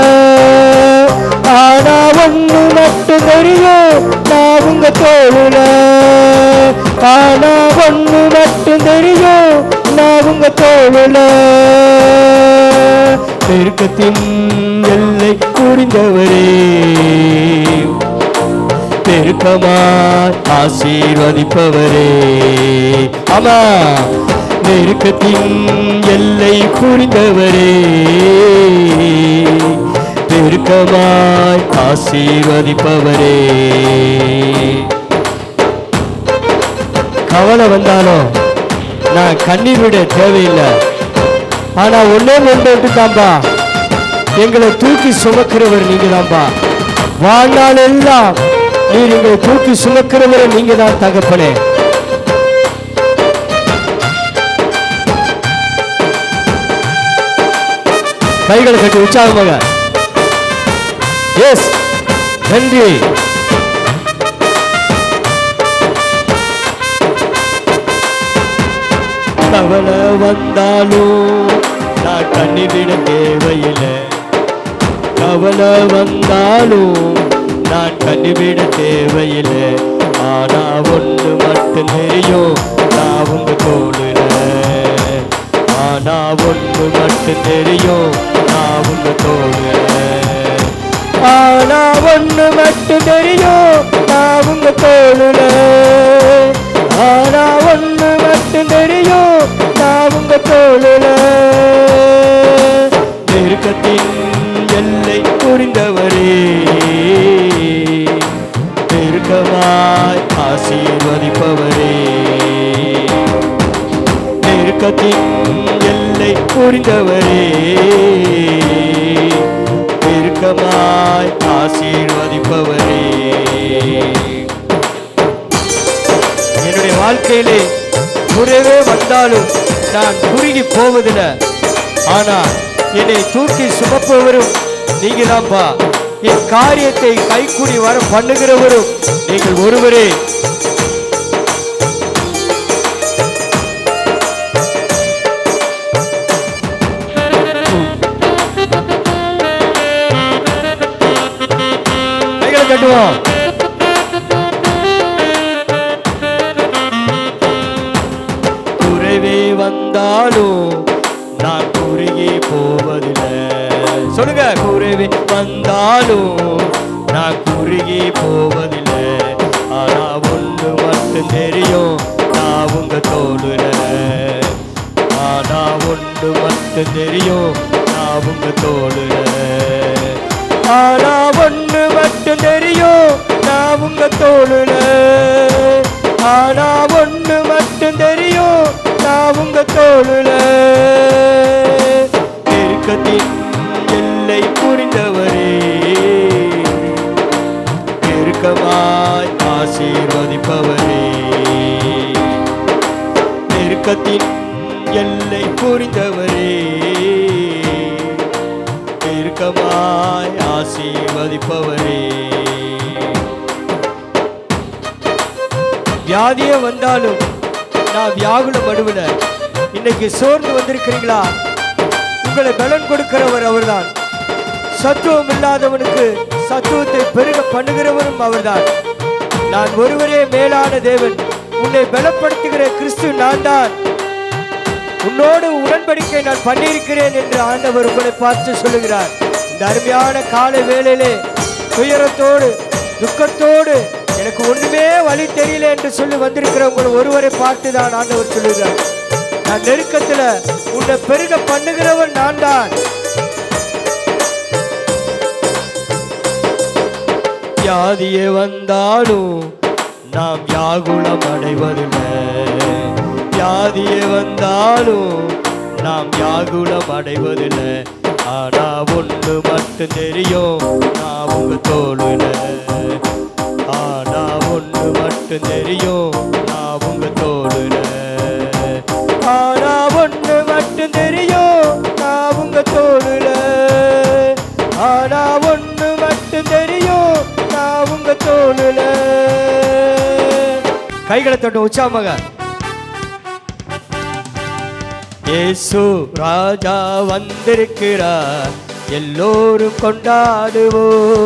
ஆனா ஒன்று மட்டும் தெரியும், நான் உங்க தோளுல. ஆனா ஒன்று மட்டும் தெரியும், நான் உங்க தோளுல. நெருக்கத்தின் எல்லை புரிந்தவரே, பெருக்கமாய் ஆசீர்வதிப்பவரே. ஆமா, நெருக்கத்தின் எல்லை புரிந்தவரே, பெருக்கமாய் ஆசீர்வதிப்பவரே. கவலை வந்தாலும் நான் கண்ணீர் விட தேவையில்லை. ஆனா ஒன்னே ஒன்று தான்பா, எங்களை தூக்கி சுமக்கிறவர் நீங்க தான்பா. வாழ்நாள் எல்லாம் நீர் எங்களை தூக்கி சுமக்கிறவர் நீங்க தான் தகப்பனே. கைகளை கட்டி உற்சாகமாக. எஸ், நன்றி. கவலை வந்தாலும் நான் கண்ணீர் தேவையில்லை. கவலை வந்தாலும் நான் கண்ணீர் தேவையில்லை. ஆனா ஒன்று மட்டும் தெரியும், நான் உங்க தோளுல. ஆனா ஒன்று மட்டும் தெரியும், நான் உங்க தோளுல. ஆனா ஒன்று மட்டும் தெரியும், நான் உங்க தோளுல. ஆனா ஒன்று மட்டும் தெரியும், நான் உங்க தோளுல. நெருக்கத்தின் எல்லை புரிந்தவரே, பெருக்கமாய் ஆசீர்வதிப்பவரே. நெருக்கத்தின் எல்லை புரிந்தவரே, பெருக்கமாய் ஆசீர்வதிப்பவரே. என்னுடைய வாழ்க்கையிலே குறைவே வந்தாலும் நான் குறுகி போவதில்லை. ஆனா என்னை தூக்கி சுமப்பவரும் நீங்க தான்ப்பா. என் காரியத்தை கைக்கூடி வர பண்ணுகிறவரும் நீங்கள் ஒருவரே. கைகளை கட்டுவோம். குறைவே வந்தாலும் நான் குறுகி போவதில்லை. சொல்லுங்க, குறைவே வந்தாலும் நான் குறுகி போவதில்லை. ஆனா ஒன்று மட்டும் தெரியும், நான் உங்க தோளுல. ஆனா ஒன்று மட்டும் தெரியும், நான் உங்க தோளுல. ஆனா ஒன்று மட்டும் தெரியும், நான் உங்க தோளுல. ஆனா ஒன்று மட்டும் தெரியும், நான் உங்க தோளுல. நெருக்கத்தின் எல்லை புரிந்தவரே, பெருக்கமாய் ஆசீர்வதிப்பவரே. நெருக்கத்தின் எல்லை புரிந்தவரே, பெருக்கமாய் ஆசீர்வதிப்பவரே. வியாதியே வந்தாலும் நான் வியாகுலம் படுவல. இன்னைக்கு சோர்ந்து வந்திருக்கிறீங்களா? உங்களை பலன் கொடுக்கிறவர் அவர்தான். சத்துவம் இல்லாதவனுக்கு சத்துவத்தை பெருக பண்ணுகிறவரும் அவர்தான். நான் ஒருவரே மேலான தேவன், உன்னை பலப்படுத்துகிற கிறிஸ்து நான் தான், உன்னோடு உடன்படிக்கை நான் பண்ணியிருக்கிறேன் என்று ஆண்டவர் உங்களை பார்த்து சொல்லுகிறார். இந்த அருமையான காலை வேளையிலே துயரத்தோடு துக்கத்தோடு எனக்கு ஒண்ணுமே வழி தெரியல என்று சொல்லி வந்திருக்கிற உங்கள் ஒருவரை பார்த்து தான் ஆண்டவர் சொல்லுகிறார், நான் நெருக்கத்தில் உன்னை பெருக பண்ணுகிறவன் நான் தான். வியாதியே வந்தாலும் நாம் வியாகுலம் அடைவதில்லை. வியாதியே வந்தாலும் நாம் வியாகுலம் அடைவதில்லை. ஆனா ஒன்று மட்டும் தெரியும், நான் உங்க தோளுல. ஆனா ஒன்று மட்டும் தெரியும், நான் உங்க தோளுல. ஆனா ஒன்று மட்டும் தெரியும், நான் உங்க தோளுல. ஆனா ஒன்று மட்டும் தெரியும், நான் உங்க தோளுல. கைகளை தொட்டு உற்சாகமாக. இயேசு ராஜா வந்திருக்கிறார், எல்லோரும் கொண்டாடுவோம்,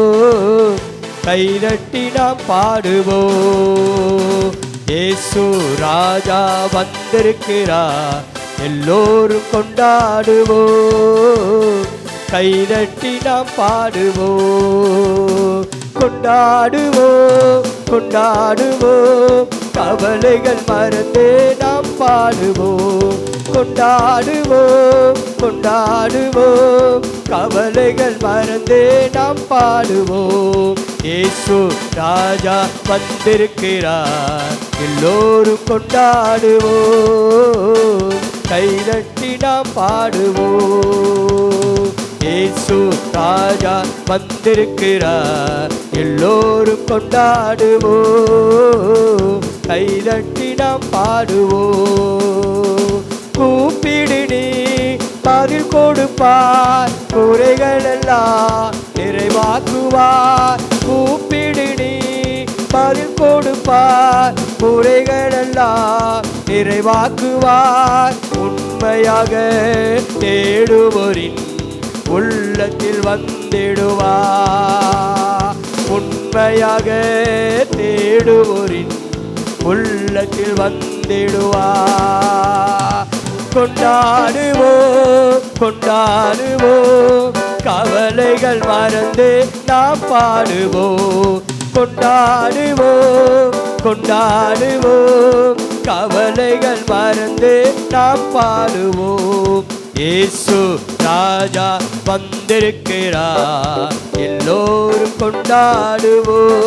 கைதட்டி நாம் பாடுவோம். இயேசு ராஜா வந்திருக்கிறார், எல்லோரும் கொண்டாடுவோம், கைதட்டி நாம் பாடுவோம். கொண்டாடுவோம் கொண்டாடுவோம், கவலைகள் மறந்தே நாம் பாடுவோம். கொண்டாடுவோம் கொண்டாடுவோம், கவலைகள் மறந்தே நாம் பாடுவோம். இயேசு ராஜா வந்திருக்கிறார், எல்லோரும் கொண்டாடுவோம், கைதட்டி நாம் பாடுவோம். இயேசு ராஜா வந்திருக்கிறார், எல்லோரும் கொண்டாடுவோம், கைதட்டி நாம் பாடுவோம். கூப்பிடு நீ பதில் கொடுப்பார், குறைகள் எல்லாம் நிறைவாக்குவார். கூப்பிடு நீ பதில் கொடுப்பார், குறைகள் எல்லாம் நிறைவாக்குவார். உண்மையாக தேடுவோரின் உள்ளத்தில் வந்திடுவார். உண்மையாக தேடுவோரின் உள்ளத்தில் வந்திடுவார். கொண்டாடுவோம் கொண்டாடுவோம், கவலைகள் மறந்து நாம் பாடுவோம். கொண்டாடுவோம் கொண்டாடுவோம், கவலைகள் மறந்து நாம் பாடுவோம். இயேசு ராஜா வந்திருக்கிறார், எல்லோரும் கொண்டாடுவோம்,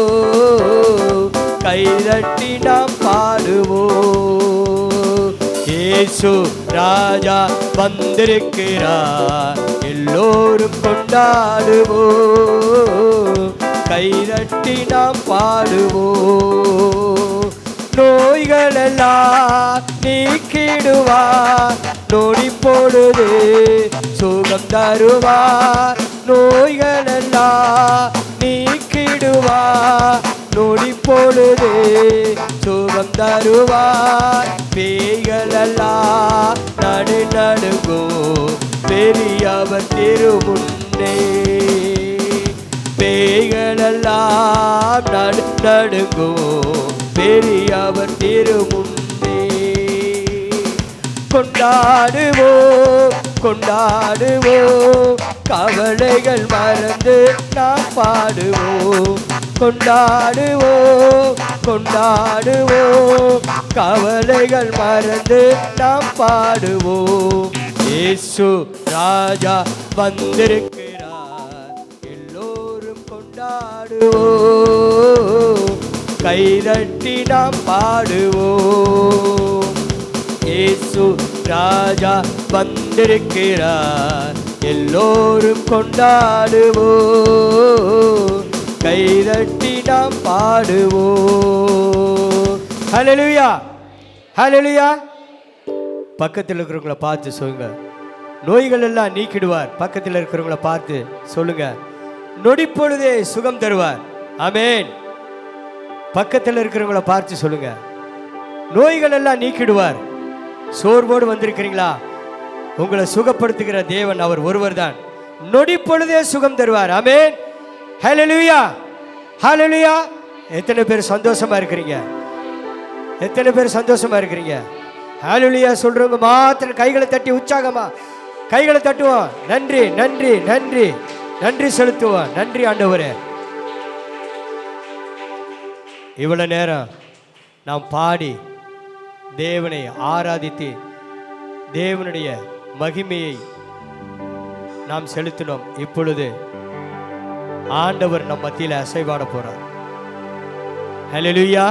கைதட்டி நாம் பாடுவோம். இயேசு ராஜா வந்திருக்கிறார், எல்லோரும் கொண்டாடுவோம், கைதட்டி நாம் பாடுவோம். நோய்களெல்லாம் நீக்கிடுவார், நொடி பொழுது சுகம் தருவார். நோய்களெல்லாம் நீக்கிடுவார், நொடி பொழுது சுகம் தருவார். பேய்களெல்லாம் நடுநடுங்கும் பெரியவர் திருமுன்னே. பேய்களெல்லாம் நடுநடுங்கும் பெரியவர் திருமுன்னே. கொண்டாடுவோம் கொண்டாடுவோம், கவலைகள் மறந்து நாம் பாடுவோம். கொண்டாடுவோம் கொண்டாடுவோம், கவலைகள் மறந்து நாம் பாடுவோம். இயேசு ராஜா வந்திருக்கிறார், எல்லோரும் கொண்டாடுவோம், கைதட்டி நாம் பாடுவோம். இயேசு ராஜா வந்திருக்கிறார், எல்லோரும் கொண்டாடுவோம், கைதட்டி நாம் பாடுவோம். ஹல்லேலூயா ஹல்லேலூயா. பக்கத்தில் இருக்கிறவங்கள பார்த்து சொல்லுங்க, நோய்கள் எல்லாம் நீக்கிடுவார். பக்கத்தில் இருக்கிறவங்கள பார்த்து சொல்லுங்க, நொடிப்பொழுதே சுகம் தருவார். ஆமென். பக்கத்தில் இருக்கிறவங்கள பார்த்து சொல்லுங்க, நோய்கள் எல்லாம் நீக்கிடுவார். சோர்வோடு வந்திருக்கிறீங்களா? உங்களை சுகப்படுத்துகிற தேவன் அவர் ஒருவர் தான். நொடி பொழுதே சுகம் தருவார். ஆமென். ஹல்லேலூயா, ஹல்லேலூயா. எத்தனை பேர் சந்தோஷமா இருக்கிறீங்க? எத்தனை பேர் சந்தோஷமா இருக்கிறீங்க? ஹல்லேலூயா சொல்றவங்க மாத்திரம் கைகளை தட்டி உற்சாகமா கைகளை தட்டுவோம். நன்றி, நன்றி, நன்றி, நன்றி செலுத்துவோம். நன்றி ஆண்டவரே. இவ்வளவு நேரம் நாம் பாடி தேவனை ஆராதித்து தேவனுடைய மகிமையை நாம் செலுத்தினோம். இப்பொழுது ஆண்டவர் நம் மத்தியில் அசைவாட போறார். ஹல்லேலூயா.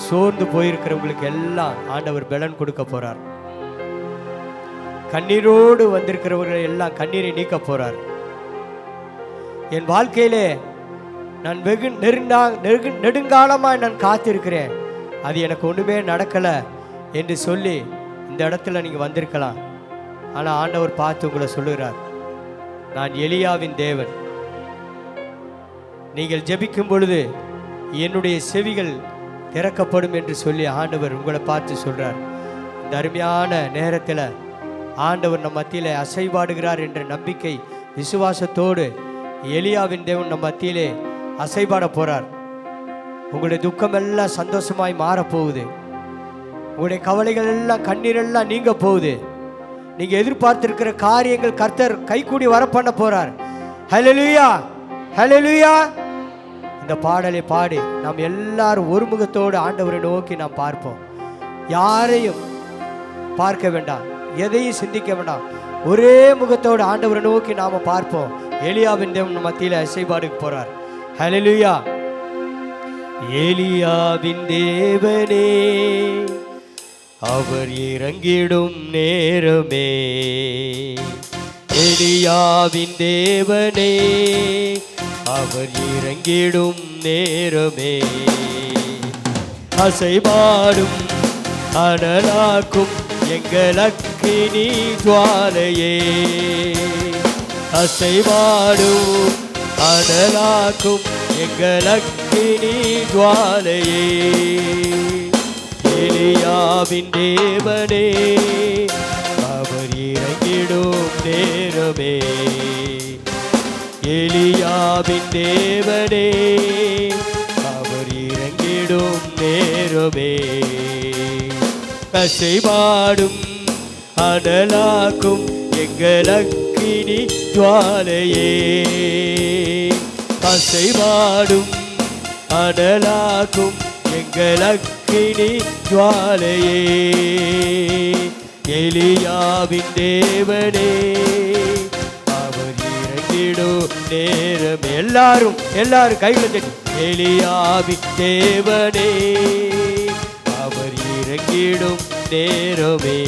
சோர்ந்து போயிருக்கிறவங்களுக்கு எல்லாம் ஆண்டவர் பலன் கொடுக்க போறார். கண்ணீரோடு வந்திருக்கிறவர்கள் எல்லாம் கண்ணீரை நீக்க போறார். என் வாழ்க்கையிலே நான் வெகு நெடுங்காலமாக நான் காத்திருக்கிறேன், அது எனக்கு ஒன்றுமே நடக்கலை என்று சொல்லி இந்த இடத்துல நீங்கள் வந்திருக்கலாம். ஆனால் ஆண்டவர் பார்த்து உங்களை சொல்லுகிறார், நான் எலியாவின் தேவன். நீங்கள் ஜெபிக்கும் பொழுது என்னுடைய செவிகள் திறக்கப்படும் என்று சொல்லி ஆண்டவர் உங்களை பார்த்து சொல்கிறார். இந்த அருமையான நேரத்தில் ஆண்டவர் நம் மத்தியிலே அசைபாடுகிறார் என்ற நம்பிக்கை விசுவாசத்தோடு எலியாவின் தேவன் நம் மத்தியிலே அசைபாட போறார். உங்களுடைய துக்கம் எல்லாம் சந்தோஷமாய் மாறப்போகுது. உங்களுடைய கவலைகள் எல்லாம் கண்ணீர் எல்லாம் நீங்க போகுது. நீங்க எதிர்பார்த்திருக்கிற காரியங்கள் கர்த்தர் கைகூடி வர பண்ண போறார். ஹல்லேலூயா, ஹல்லேலூயா. இந்த பாடலை பாடி நாம் எல்லாரும் ஒருமுகத்தோடு ஆண்டவரை நோக்கி நாம் பார்ப்போம். யாரையும் பார்க்க வேண்டாம், எதையும் சிந்திக்க வேண்டாம். ஒரே முகத்தோடு ஆண்டவரை நோக்கி நாம பார்ப்போம். எலியாவின் தேவன் மத்தியில் அசைபாடுக்கு போறார். ஹல்லேலூயா. எலியாவின் தேவனே அவர் இறங்கிடும் நேரமே, எலியாவின் தேவனே அவர் இறங்கிடும் நேரமே, அசைபாடும் அனலாக்கும் எங்கள் அக்கினி ஜுவாலையே, அசைபாடும் அனலாக்கும் எங்கள் அக்கினி ஜுவாலையே, எலியாவின் தேவனே அவர் இறங்கிடும் நேரமே, எலியாவின் தேவனே அவர் இறங்கிடும் நேரமே, அசைபாடும் அனலாக்கும் எங்கள் அக்கினி ஜுவாலையே, அசைபாடும் அனலாக்கும் எங்கள் அக்கினி ஜுவாலையே, எலியாவின் தேவனே அவர் இறங்கிடும் நேரம். எல்லாரும் கைகளை தட்டி எலியாவின் தேவனே அவர் இறங்கிடும் நேரமே.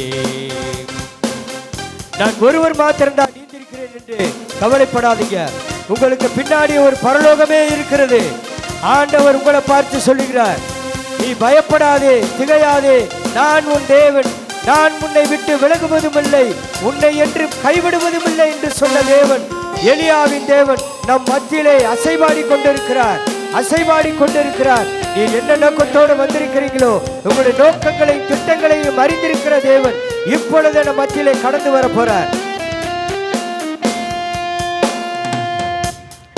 நான் ஒருவர் மாத்திரம்தான் நீந்திருக்கிறேன் என்று கவலைப்படாதீங்க. உங்களுக்கு பின்னாடி ஒரு பரலோகமே இருக்கிறது. ஆண்டவர் உங்களை பார்த்து சொல்லுகிறார், நீ பயப்படாதே, திகையாதே, நான் உன் தேவன், நான் உன்னை விட்டு விலகுவதும் இல்லை, உன்னை என்று கைவிடுவதும் இல்லை என்று சொன்ன தேவன் எலியாவின் தேவன் நம் மத்தியிலே அசைபாடி கொண்டிருக்கிறார், அசைபாடி கொண்டிருக்கிறார். நீ என்ன நோக்கத்தோடு வந்திருக்கிறீங்களோ உங்களுடைய நோக்கங்களையும் திட்டங்களையும் அறிந்திருக்கிற தேவன் இப்பொழுது நம் மத்தியிலே கடந்து வர போறார்.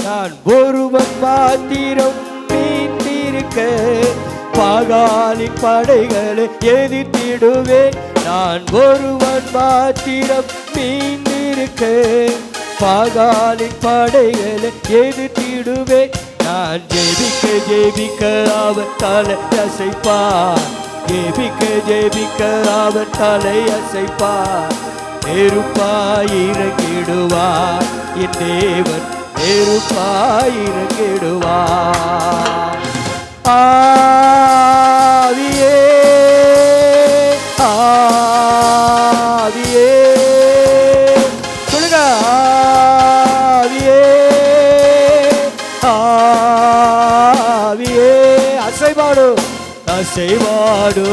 நான் ஒருவன் மாத்திரம் நீந்திருக்க பாகாலின் படைகளை எதிர்த்திடுவேன், நான் ஒருவன் மாத்திரம் நீந்திருக்க பாகாலின் படைகளை எதிர்த்திடுவேன், நான் ஜெபிக்க ஜெபிக்க அவன் தலை அசைப்பார், ஜெபிக்க ஜெபிக்க அவன் தலை அசைப்பார், நெருப்பாயிரங்கிடுவார் என் தேவன், நெருப்பாயிரங்கிடுவார். ஆவியே ஆவியே சொல்லுங்க, ஆவியே ஆவியே அசைபாடு அசைபாடு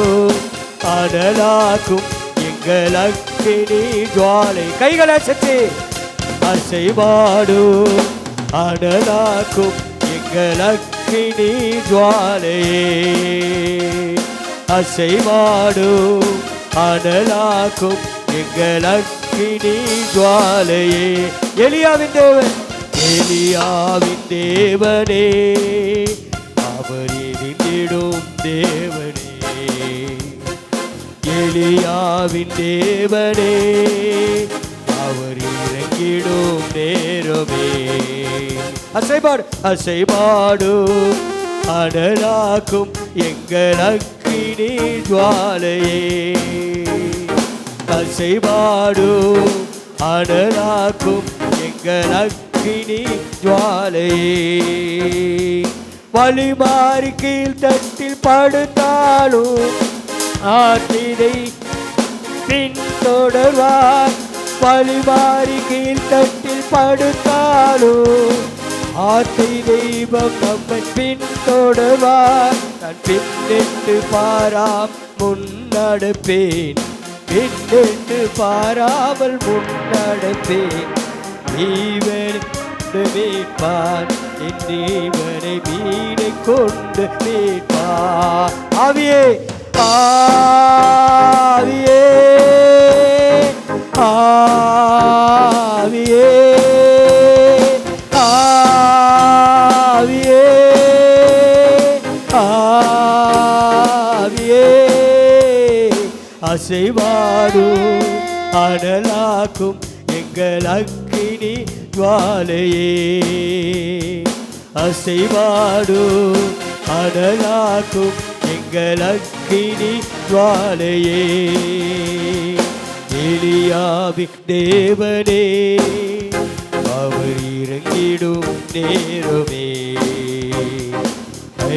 அனலாக்கும் எங்கள் அக்கினி ஜுவாலை. கைகளை சற்றி அசைபாடு அனலாக்கும் எங்கள் அக்கினி ஜுவாலையே, அசைவாடும் அனலாக்கும் எங்கள் அக்கினி ஜுவாலையே. எலியாவின் தேவன், எலியாவின் தேவனே, அவர் எரிந்திடும் தேவனே. எலியாவின் தேவனே, அவர் இறங்கிடும் நேரமே. அசைபாடு அசைபாடும் அனலாக்கும் எங்கள் அக்கினி ஜுவாலையே. அசைபாடும் அனலாக்கும் எங்கள் அக்கினி ஜுவாலையே. வழிமாறி கீழ் தட்டில் படுத்தாலும் ஆற்றினை பின்தொடர்வார். வழிமாறி கீழ் தட்டில் படுத்தாலும் ஆற்றை தெய்வம் நம்மை பின்தொடர்வார். நான் பின்னிட்டு பாராம் முன்னடப்பேன், பின்னிட்டு பாராமல் முன்னடப்பேன். நீவனை மீட்பான், என் நீவனை மீனை கொண்டு மீட்பான். ஆவியே ஆவியே ஆவியே ஆவியே ஆவியே. அசைவாடும் அனலாக்கும் எங்கள் அக்கினி ஜுவாலையே. அசைவாடும் அனலாக்கும் எங்கள் அக்கினி ஜுவாலையே. எலியாவின் தேவனே, அவர் இறங்கிடும் நேரமே.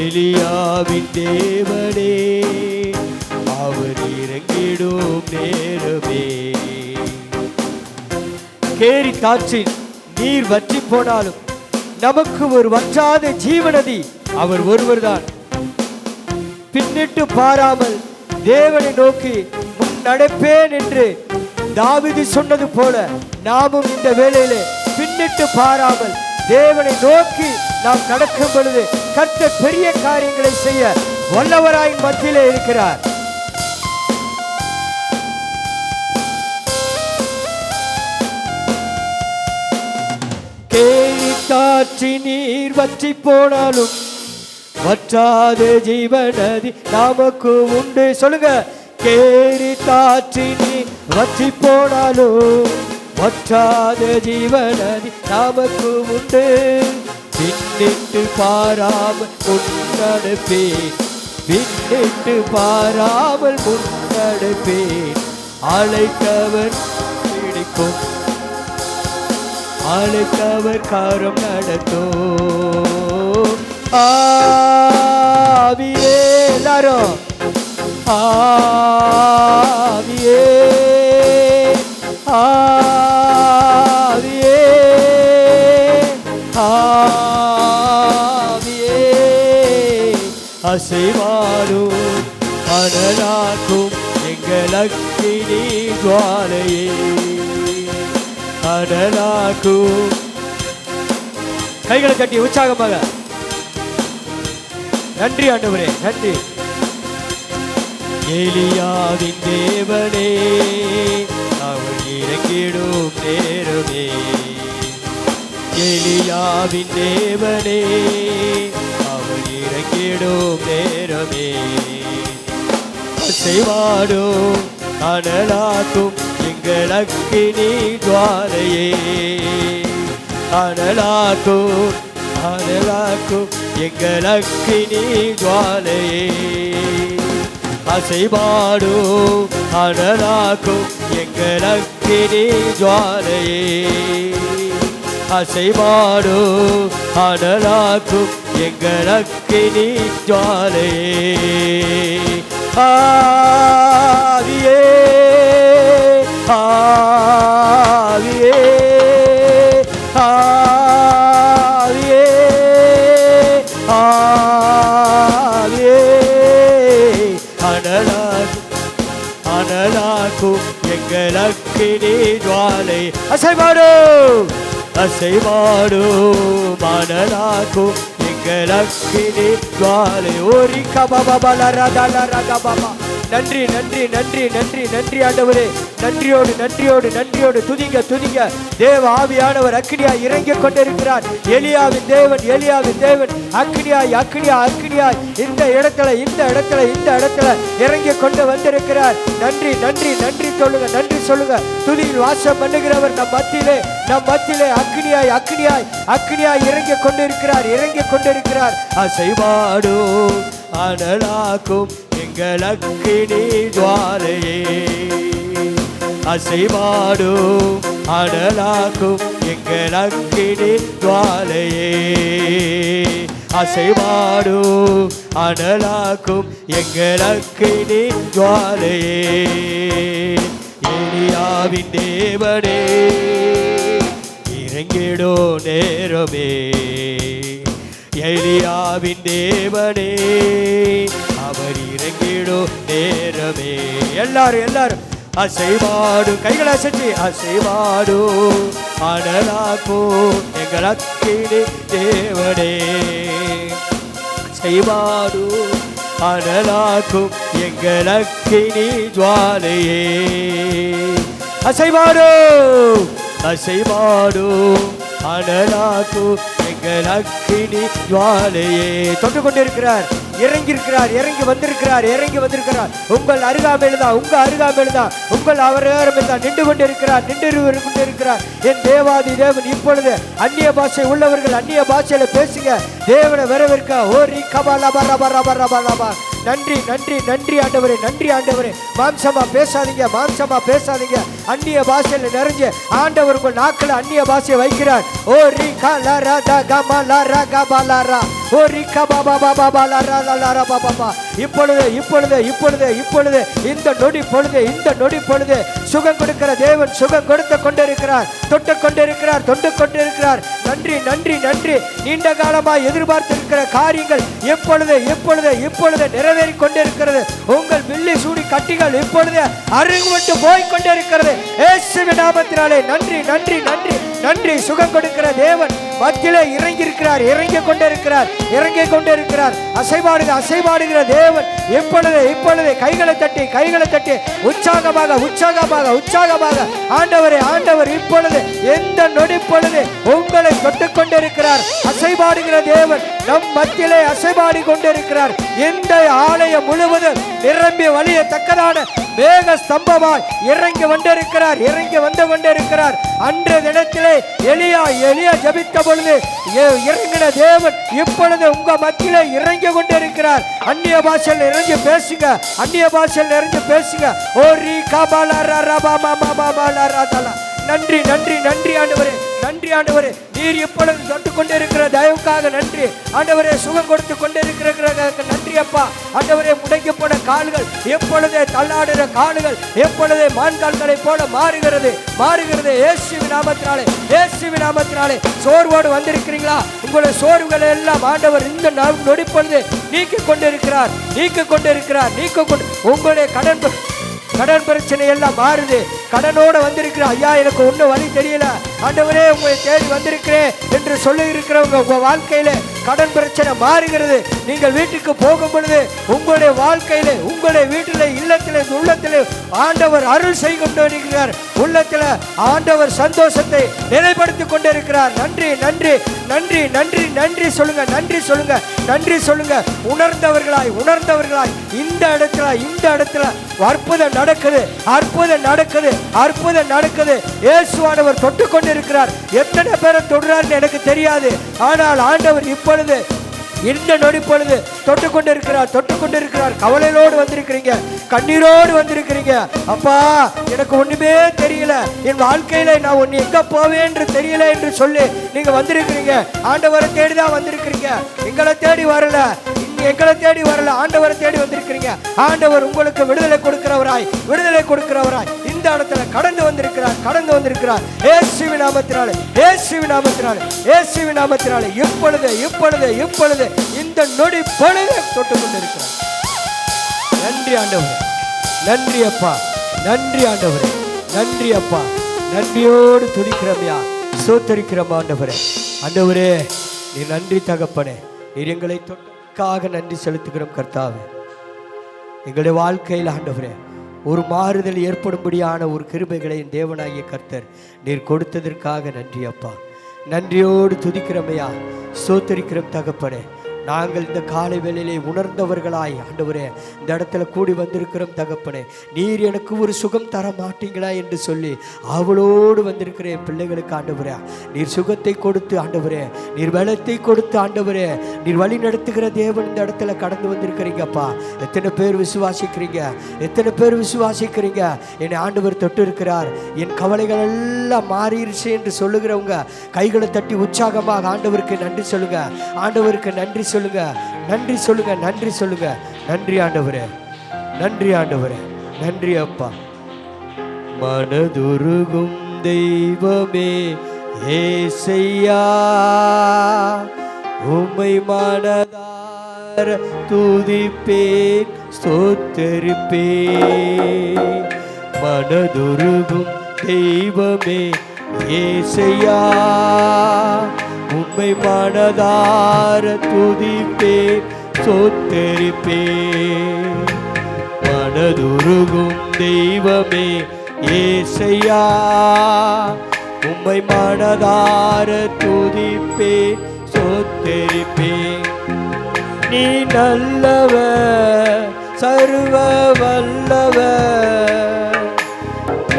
எலியாவின் தேவனே, அவர் இறங்கிடும் நேரமே. கேரி காற்றில் நீர் வற்றி போனாலும் நமக்கு ஒரு வற்றாத ஜீவநதி அவர் ஒருவர்தான். பின்னிட்டு பாராமல் தேவனை நோக்கி முன் நடப்பேன் என்று தாவீது சொன்னது போல நாமும் இந்த வேளையிலே பின்னிட்டு பாராமல் தேவனை நோக்கி நாம் நடக்கும் பொழுது கர்த்தர் பெரிய காரியங்களை செய்ய வல்லவராயின் மத்தியிலே இருக்கிறார். கேரி காற்றி நீர் வற்றி போனாலும் வற்றாத ஜீவநதி நமக்கு உண்டு. சொல்லுங்க, கேரி காற்றி நீர் வற்றி போனாலும் வற்றாத ஜீவநதி நமக்கு உண்டு. பின்னிட்டு பாராமல் முன்னடப்பேன், பின்னிட்டு பாராமல் முன்னடப்பேன். அழைத்தவர் பிடிக்கும், அழைத்தவர் காரம் நடத்தும். ஆவியே எல்லாரும் ஆவியே ஆவியே ஆவியே. அசைவாடும் அனலாக்கும் எங்கள் அக்கினி ஜுவாலையே. அனலாக்கும் கைகளை கட்டி உற்சாகமாக நன்றி ஆண்டவரே, நன்றி. எலியாவின் தேவனே, அவர் இறங்கிடும் நேரமே. எலியாவின் தேவனே, அவர் இறங்கிடும் நேரமே. அசைவாடும் அனலாக்கும் எங்கள் அக்கினி ஜுவாலையே. அனலாக்கும் அனலாக்கும் எங்கள் அக்கினி ஜுவாலையே. அசைபாடும் அனலாக்கும் எங்கள் அக்கினி ஜுவாலையே. அசைபாடும் அனலாக்கும் எங்கள் அக்கினி ஜுவாலையே. ஆவியே ஆவியே ஆவியே ஆவியே. அனலாக்கும் எங்கள் அக்கினி ஜுவாலை. அசைவாடும் அசைவாடும் அனலாக்கும் எங்கள் அக்கினி ஜுவாலை ஓரி கபபலரதலரகபபா. நன்றி நன்றி நன்றி நன்றி நன்றி ஆண்டவரே. நன்றியோடு நன்றியோடு நன்றியோடு துதிங்க துதிங்க. தேவ ஆவியானவர் அக்கினியாய் இறங்கிக் கொண்டிருக்கிறார். எலியாவின் தேவன் எலியாவின் தேவன் அக்கினியாய் அக்கினியாய் அக்கினியாய் இந்த இடத்துல இந்த இடத்துல இந்த இடத்துல இறங்கி கொண்டு வந்திருக்கிறார். நன்றி நன்றி நன்றி சொல்லுங்க நன்றி சொல்லுங்க. துதியில் வாசம் பண்ணுகிறவர் நம் மத்தியிலே அக்கினியாய் அக்கினியாய் அக்கினியாய் இறங்கி கொண்டிருக்கிறார் இறங்கி கொண்டிருக்கிறார். அசைவாடும் அனலாக்கும் எங்கள் அக்கினி ஜுவாலையே, அசைவாடும் அனலாக்கும் எங்கள் அக்கினி ஜுவாலையே, அசைவாடும் அனலாக்கும் எங்கள் அக்கினி ஜுவாலையே. எலியாவின் தேவனே இறங்கிடோ நேரமே, எலியாவின் தேவனே அவர் இறங்கிடோ நேரமே. எல்லாரும் எல்லாரும் அசைவாடு கைகளை அசைச்சு அசைவாடு அனலாக்கோ எங்கள் அக்கினி தேவனே, அசைவாடு அனலாக்கும் எங்கள் அக்கினி ஜுவாலையே, அசைவாடு அசைவாடு அனலாக்கு எங்கள் அக்கினி ஜுவாலையே. தொட்டு கொண்டிருக்கிறார் இறங்கி இருக்கிறார் இறங்கி வந்திருக்கிறார் இறங்கி வந்திருக்கிறார். உங்கள் அருகாமையில் தான் உங்க அருகாமையில் தான் உங்கள் அவரில் தான் நின்று கொண்டிருக்கிறார் நின்று கொண்டிருக்கிறார். என் தேவாதி தேவன் இப்பொழுது அந்நிய பாஷை உள்ளவர்கள் அந்நிய பாஷையில பேசுங்க. தேவனை வரவேற்க ஓரி கபாலபரபரபரபரபா. நன்றி நன்றி நன்றி ஆண்டவரே நன்றி ஆண்டவரே. மாம்சமா பேசாதீங்க மாம்சமா பேசாதீங்க. அந்நிய பாஷையில நிறைஞ்சு ஆண்டவர் உங்கள் நாட்களை அந்நிய பாஷையை வைக்கிறார். ஓ ரி கலரா கமலரா கபலரா ஓ ரி கபாபாபாபாலரா பாபா. இப்பொழுது இப்பொழுது இப்பொழுது இப்பொழுது இந்த நொடி பொழுது இந்த நொடி பொழுது சுகம் கொடுக்கிற தேவன் சுகம் கொடுத்து கொண்டிருக்கிறார் தொட்டு கொண்டிருக்கிறார் தொட்டு கொண்டிருக்கிறார். நன்றி நன்றி நன்றி. நீண்ட காலமாக எதிர்பார்த்திருக்கிற காரியங்கள் இப்பொழுது இப்பொழுது இப்பொழுது நிறைவேறி கொண்டிருக்கிறது. உங்கள் வில்லி சூடி கட்டிகள் இப்பொழுது அருகுவிட்டு போய் கொண்டிருக்கிறது இயேசுவின் நாமத்தினாலே. நன்றி நன்றி நன்றி நன்றி. சுகம் கொடுக்கிற தேவன் மத்தியிலே இறங்கி இருக்கிறார் இறங்கி கொண்டிருக்கிறார் இறங்கி கொண்டிருக்கிறார். அசைபாடுகிற தேவன் இப்பொழுது இப்பொழுது கைகளை தட்டி உற்சாகமாக உற்சாகமாக உற்சாகமாக ஆண்டவரே ஆண்டவர் இப்பொழுது எந்த நொடி பொழுது உங்களை தொட்டு கொண்டிருக்கிறார். அசைபாடுகிற தேவன் நம் மத்தியிலே அசைபாடி கொண்டிருக்கிறார். இந்த ஆலயம் முழுவதும் நிரம்பி வழியத்தக்கதான வேக ஸ்தம்பமாய் இறங்கி வந்திருக்கிறார் இறங்கி வந்து கொண்டிருக்கிறார். அன்றைய தினத்திலே எலியா ஜபித்த பொழுது இறங்கின தேவன் இப்பொழுது உங்க மத்தியிலே இறங்கி கொண்டிருக்கிறார். அந்நிய பாஷையில் இறங்கி பேசுங்க அந்நிய பாஷையில் இறங்கி பேசுங்க. ஓரி கபாலரா. நன்றி நன்றி நன்றி ஆண்டவரே நன்றி ஆண்டவரே. நீர் இப்பொழுது தொட்டு கொண்டிருக்கிற தயவுக்காக நன்றி ஆண்டவரே. சுகம் கொடுத்து கொண்டிருக்கிற நன்றி அப்பா ஆண்டவரே. முடங்கி போன கால்கள் எப்பொழுதே தள்ளாடுகிற கால்கள் எப்பொழுதே மான்கால்களை போல மாறுகிறது இயேசுவின் நாமத்தினாலே இயேசுவின் நாமத்தினாலே. சோர்வோடு வந்திருக்கிறீங்களா? உங்களுடைய சோர்வுகளை எல்லாம் ஆண்டவர் இந்த நொடி பொழுது நீக்கி கொண்டிருக்கிறார் உங்களுடைய கடன் பிரச்சனை எல்லாம் மாறுது. கடனோட வந்திருக்கிற ஐயா எனக்கு ஒன்றும் வழி தெரியல ஆண்டவரே உங்களை தேடி வந்திருக்கிறேன் என்று சொல்லி இருக்கிறவங்க உங்க வாழ்க்கையில கடன் பிரச்சனை மாறுகிறது. நீங்கள் வீட்டுக்கு போகும் பொழுது உங்களுடைய வாழ்க்கையில உங்களுடைய வீட்டில இல்லத்திலே உள்ளத்திலே ஆண்டவர் அருள் செய்து கொண்டு இருக்கிறார். உள்ளத்துல ஆண்டவர் சந்தோஷத்தை நிலைப்படுத்தி கொண்டிருக்கிறார். நன்றி நன்றி நன்றி நன்றி நன்றி சொல்லுங்க நன்றி சொல்லுங்க நன்றி சொல்லுங்க. உணர்ந்தவர்களாய் இந்த இடத்துல அற்புதம் நடக்குது இயேசுவானவர் தொட்டு கொண்டிருக்கிறார். எத்தனை பேரை தொடுறாருன்னு எனக்கு தெரியாது. ஆனால் ஆண்டவர் இப்பொழுது இந்த நொடி பொழுது தொட்டு கொண்டிருக்கிறார். கவலையோடு வந்திருக்கிறீங்க கண்ணீரோடு வந்திருக்கிறீங்க. அப்பா எனக்கு ஒண்ணுமே தெரியல என் வாழ்க்கையில நான் ஒன்னு எங்க போவேன் என்று தெரியல என்று சொல்லி நீங்க வந்திருக்கிறீங்க. ஆண்டவரை தேடிதான் வந்திருக்கிறீங்க எங்களை தேடி வரல ஆண்டவரை தேடி வந்திருக்கிறீங்க. ஆண்டவர் உங்களுக்கு விடுதலை கொடுக்கிறவராய் இந்த இடத்துல கடந்து வந்திருக்கிறார் இயேசுவின் நாமத்தினாலே இப்பொழுது இந்த நொடி பொழுது தொட்டு கொண்டிருக்கிறார். நன்றி ஆண்டவரே நன்றி அப்பா நன்றி ஆண்டவரே நன்றி அப்பா. நன்றியோடு துதிக்கிறோம்யா ஸ்தோத்திரிக்கிறோம் ஆண்டவரே. ஆண்டவரே நீ நன்றி தகப்பனே நீர் எங்களை தொட்டதற்காக நன்றி செலுத்துகிறோம் கர்த்தாவே. எங்களுடைய வாழ்க்கையில் ஆண்டவரே ஒரு மாறுதல் ஏற்படும்படியான ஒரு கிருபைகளை என் தேவனாகிய கர்த்தர் நீர் கொடுத்ததற்காக நன்றி அப்பா. நன்றியோடு துதிக்கிறமையா, ஸ்தோத்திரிக்கிறோம் தகப்பனே. நாங்கள் இந்த காலை வேளையிலே உணர்ந்தவர்களாய் ஆண்டவரே இந்த இடத்துல கூடி வந்திருக்கிறோம் தகப்பனே. நீர் எனக்கு ஒரு சுகம் தர மாட்டீங்களா என்று சொல்லி அவளோடு வந்திருக்கிற என் பிள்ளைகளுக்கு ஆண்டவரே நீர் சுகத்தை கொடுத்து ஆண்டவரே, நீர் பலத்தை கொடுத்து ஆண்டவரே, நீர் வழி நடத்துகிற தேவன் இந்த இடத்துல கடந்து வந்திருக்கிறீங்கப்பா. எத்தனை பேர் விசுவாசிக்கிறீங்க? எத்தனை பேர் விசுவாசிக்கிறீங்க? என்னை ஆண்டவர் தொட்டு இருக்கிறார், என் கவலைகள் எல்லாம் மாறிடுச்சு என்று சொல்லுகிறவங்க கைகளை தட்டி உற்சாகமாக ஆண்டவருக்கு நன்றி சொல்லுங்க. ஆண்டவருக்கு நன்றி சொல்லுங்க, நன்றி சொல்லுங்க, நன்றி சொல்லுங்க. நன்றி ஆண்டவரே, நன்றி ஆண்டவரே, நன்றி அப்பா. மனதுருகும் தெய்வமே ஏசையா, உம்மை மனதார துதிப்பேன், ஸ்தோத்தரிப்பேன். மனதுருகும் தெய்வமே ஏசையா, உம்மை மனதார துதிப்பேன், ஸ்தோத்தரிப்பேன். மனதுருகும் தெய்வமே ஏசையா, உம்மை மனதார துதிப்பேன், ஸ்தோத்தரிப்பேன். நீ நல்லவர், சர்வ வல்லவர்,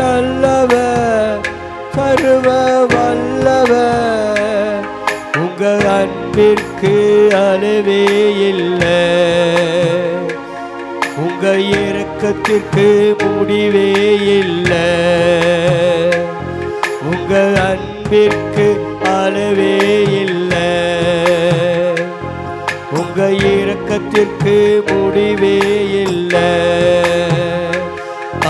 நல்லவர், சர்வ வல்லவர். உங்க அன்பிற்கு அளவே இல்லை, உங்க இரக்கத்திற்கு முடிவே இல்லை. உங்க அன்பிற்கு அளவே இல்லை, உங்க இரக்கத்திற்கு முடிவே இல்லை.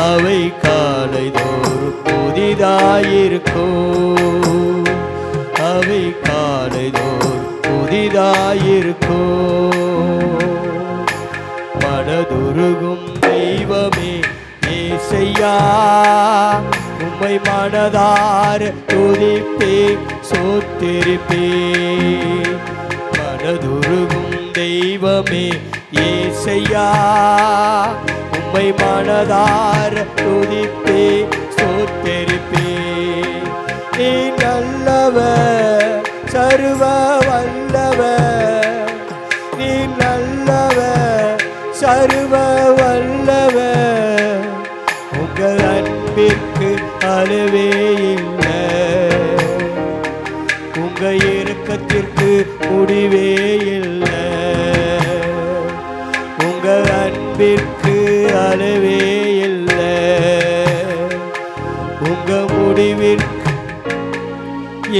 அவை காலைதோறும் புதிதாயிருக்கும், அவை காலைதோறும் புதிதாயிருக்கும். மனதுருகும் தெய்வமே ஏசையா, உம்மை மனதார துதிப்பேன், ஸ்தோத்தரிப்பேன். மனதுருகும் தெய்வமே ஏசையா, உம்மை மனதார துதிப்பேன், ஸ்தோத்தரிப்பேன். நீ நல்லவர், சர்வ வல்லவர், நீ நல்லவர், சர்வ வல்லவர். உங்க அன்பிற்கு அளவே இல்லை, உங்க இரக்கத்திற்கு முடிவே இல்லை. உங்க அன்பிற்கு அளவே இல்லை, உங்க முடிவிற்கு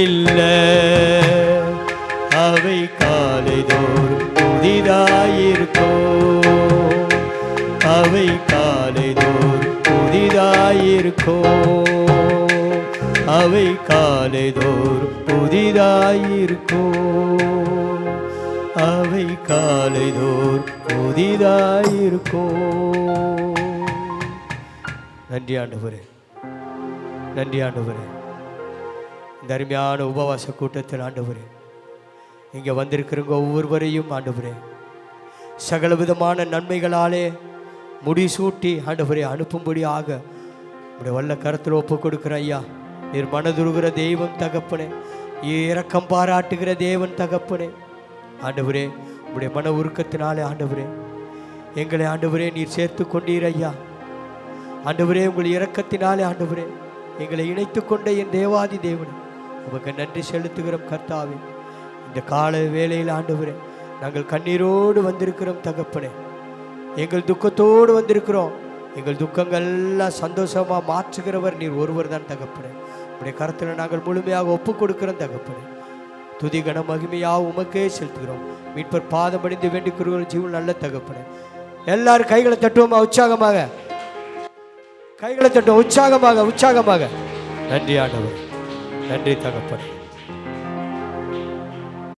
இல்லை. அவை காலைதோறும் புதிதாயிருக்கும், அவை காலைதோறும் புதிதாயிருக்கும், அவை காலைதோறும் புதிதாயிருக்கும், அவை காலைதோறும் புதிதாயிருக்கும். நன்றி ஆண்டவரே, நன்றி ஆண்டவரே. இந்த அருமையான உபவாச கூட்டத்தில் ஆண்டவரே இங்கே வந்திருக்கிறவங்க ஒவ்வொருவரையும் ஆண்டவரே சகல விதமான நன்மைகளாலே முடிசூட்டி ஆண்டவரே அனுப்பும்படியாக உடைய வல்ல கரத்தில் ஒப்பு கொடுக்குற ஐயா. நீர் மனதுருகிற தெய்வம் தகப்பனே, இரக்கம் பாராட்டுகிற தேவன் தகப்பனே. ஆண்டவரே உடைய மன உருக்கத்தினாலே ஆண்டவரே எங்களை ஆண்டவரே நீர் சேர்த்து கொண்டீர் ஐயா. ஆண்டவரே உங்கள் இரக்கத்தினாலே ஆண்டவரே எங்களை இணைத்து கொண்ட என் தேவாதி தேவனே உமக்கு நன்றி செலுத்துகிறோம் கர்த்தாவே. இந்த கால வேளையில் ஆண்டவரே நாங்கள் கண்ணீரோடு வந்திருக்கிறோம் தகப்பனே, எங்கள் துக்கத்தோடு வந்திருக்கிறோம். எங்கள் துக்கங்கள்லாம் சந்தோஷமாக மாற்றுகிறவர் நீர் ஒருவர் தான் தகப்பனே. உடைய கரத்தில் நாங்கள் முழுமையாக ஒப்பு கொடுக்கிறோம் தகப்பனே. துதி கன மகிமையாக உமக்கே செலுத்துகிறோம். மீட்பர் பாதம் அடைந்து வேண்டிக்கிறோம் ஜீவன் நல்ல தகப்பனே. எல்லாரும் கைகளை தட்டுவோமா, உற்சாகமாக கைகளை தட்டுவோம், உற்சாகமாக உற்சாகமாக. நன்றி ஆண்டவர், நன்றி தகப்பனே.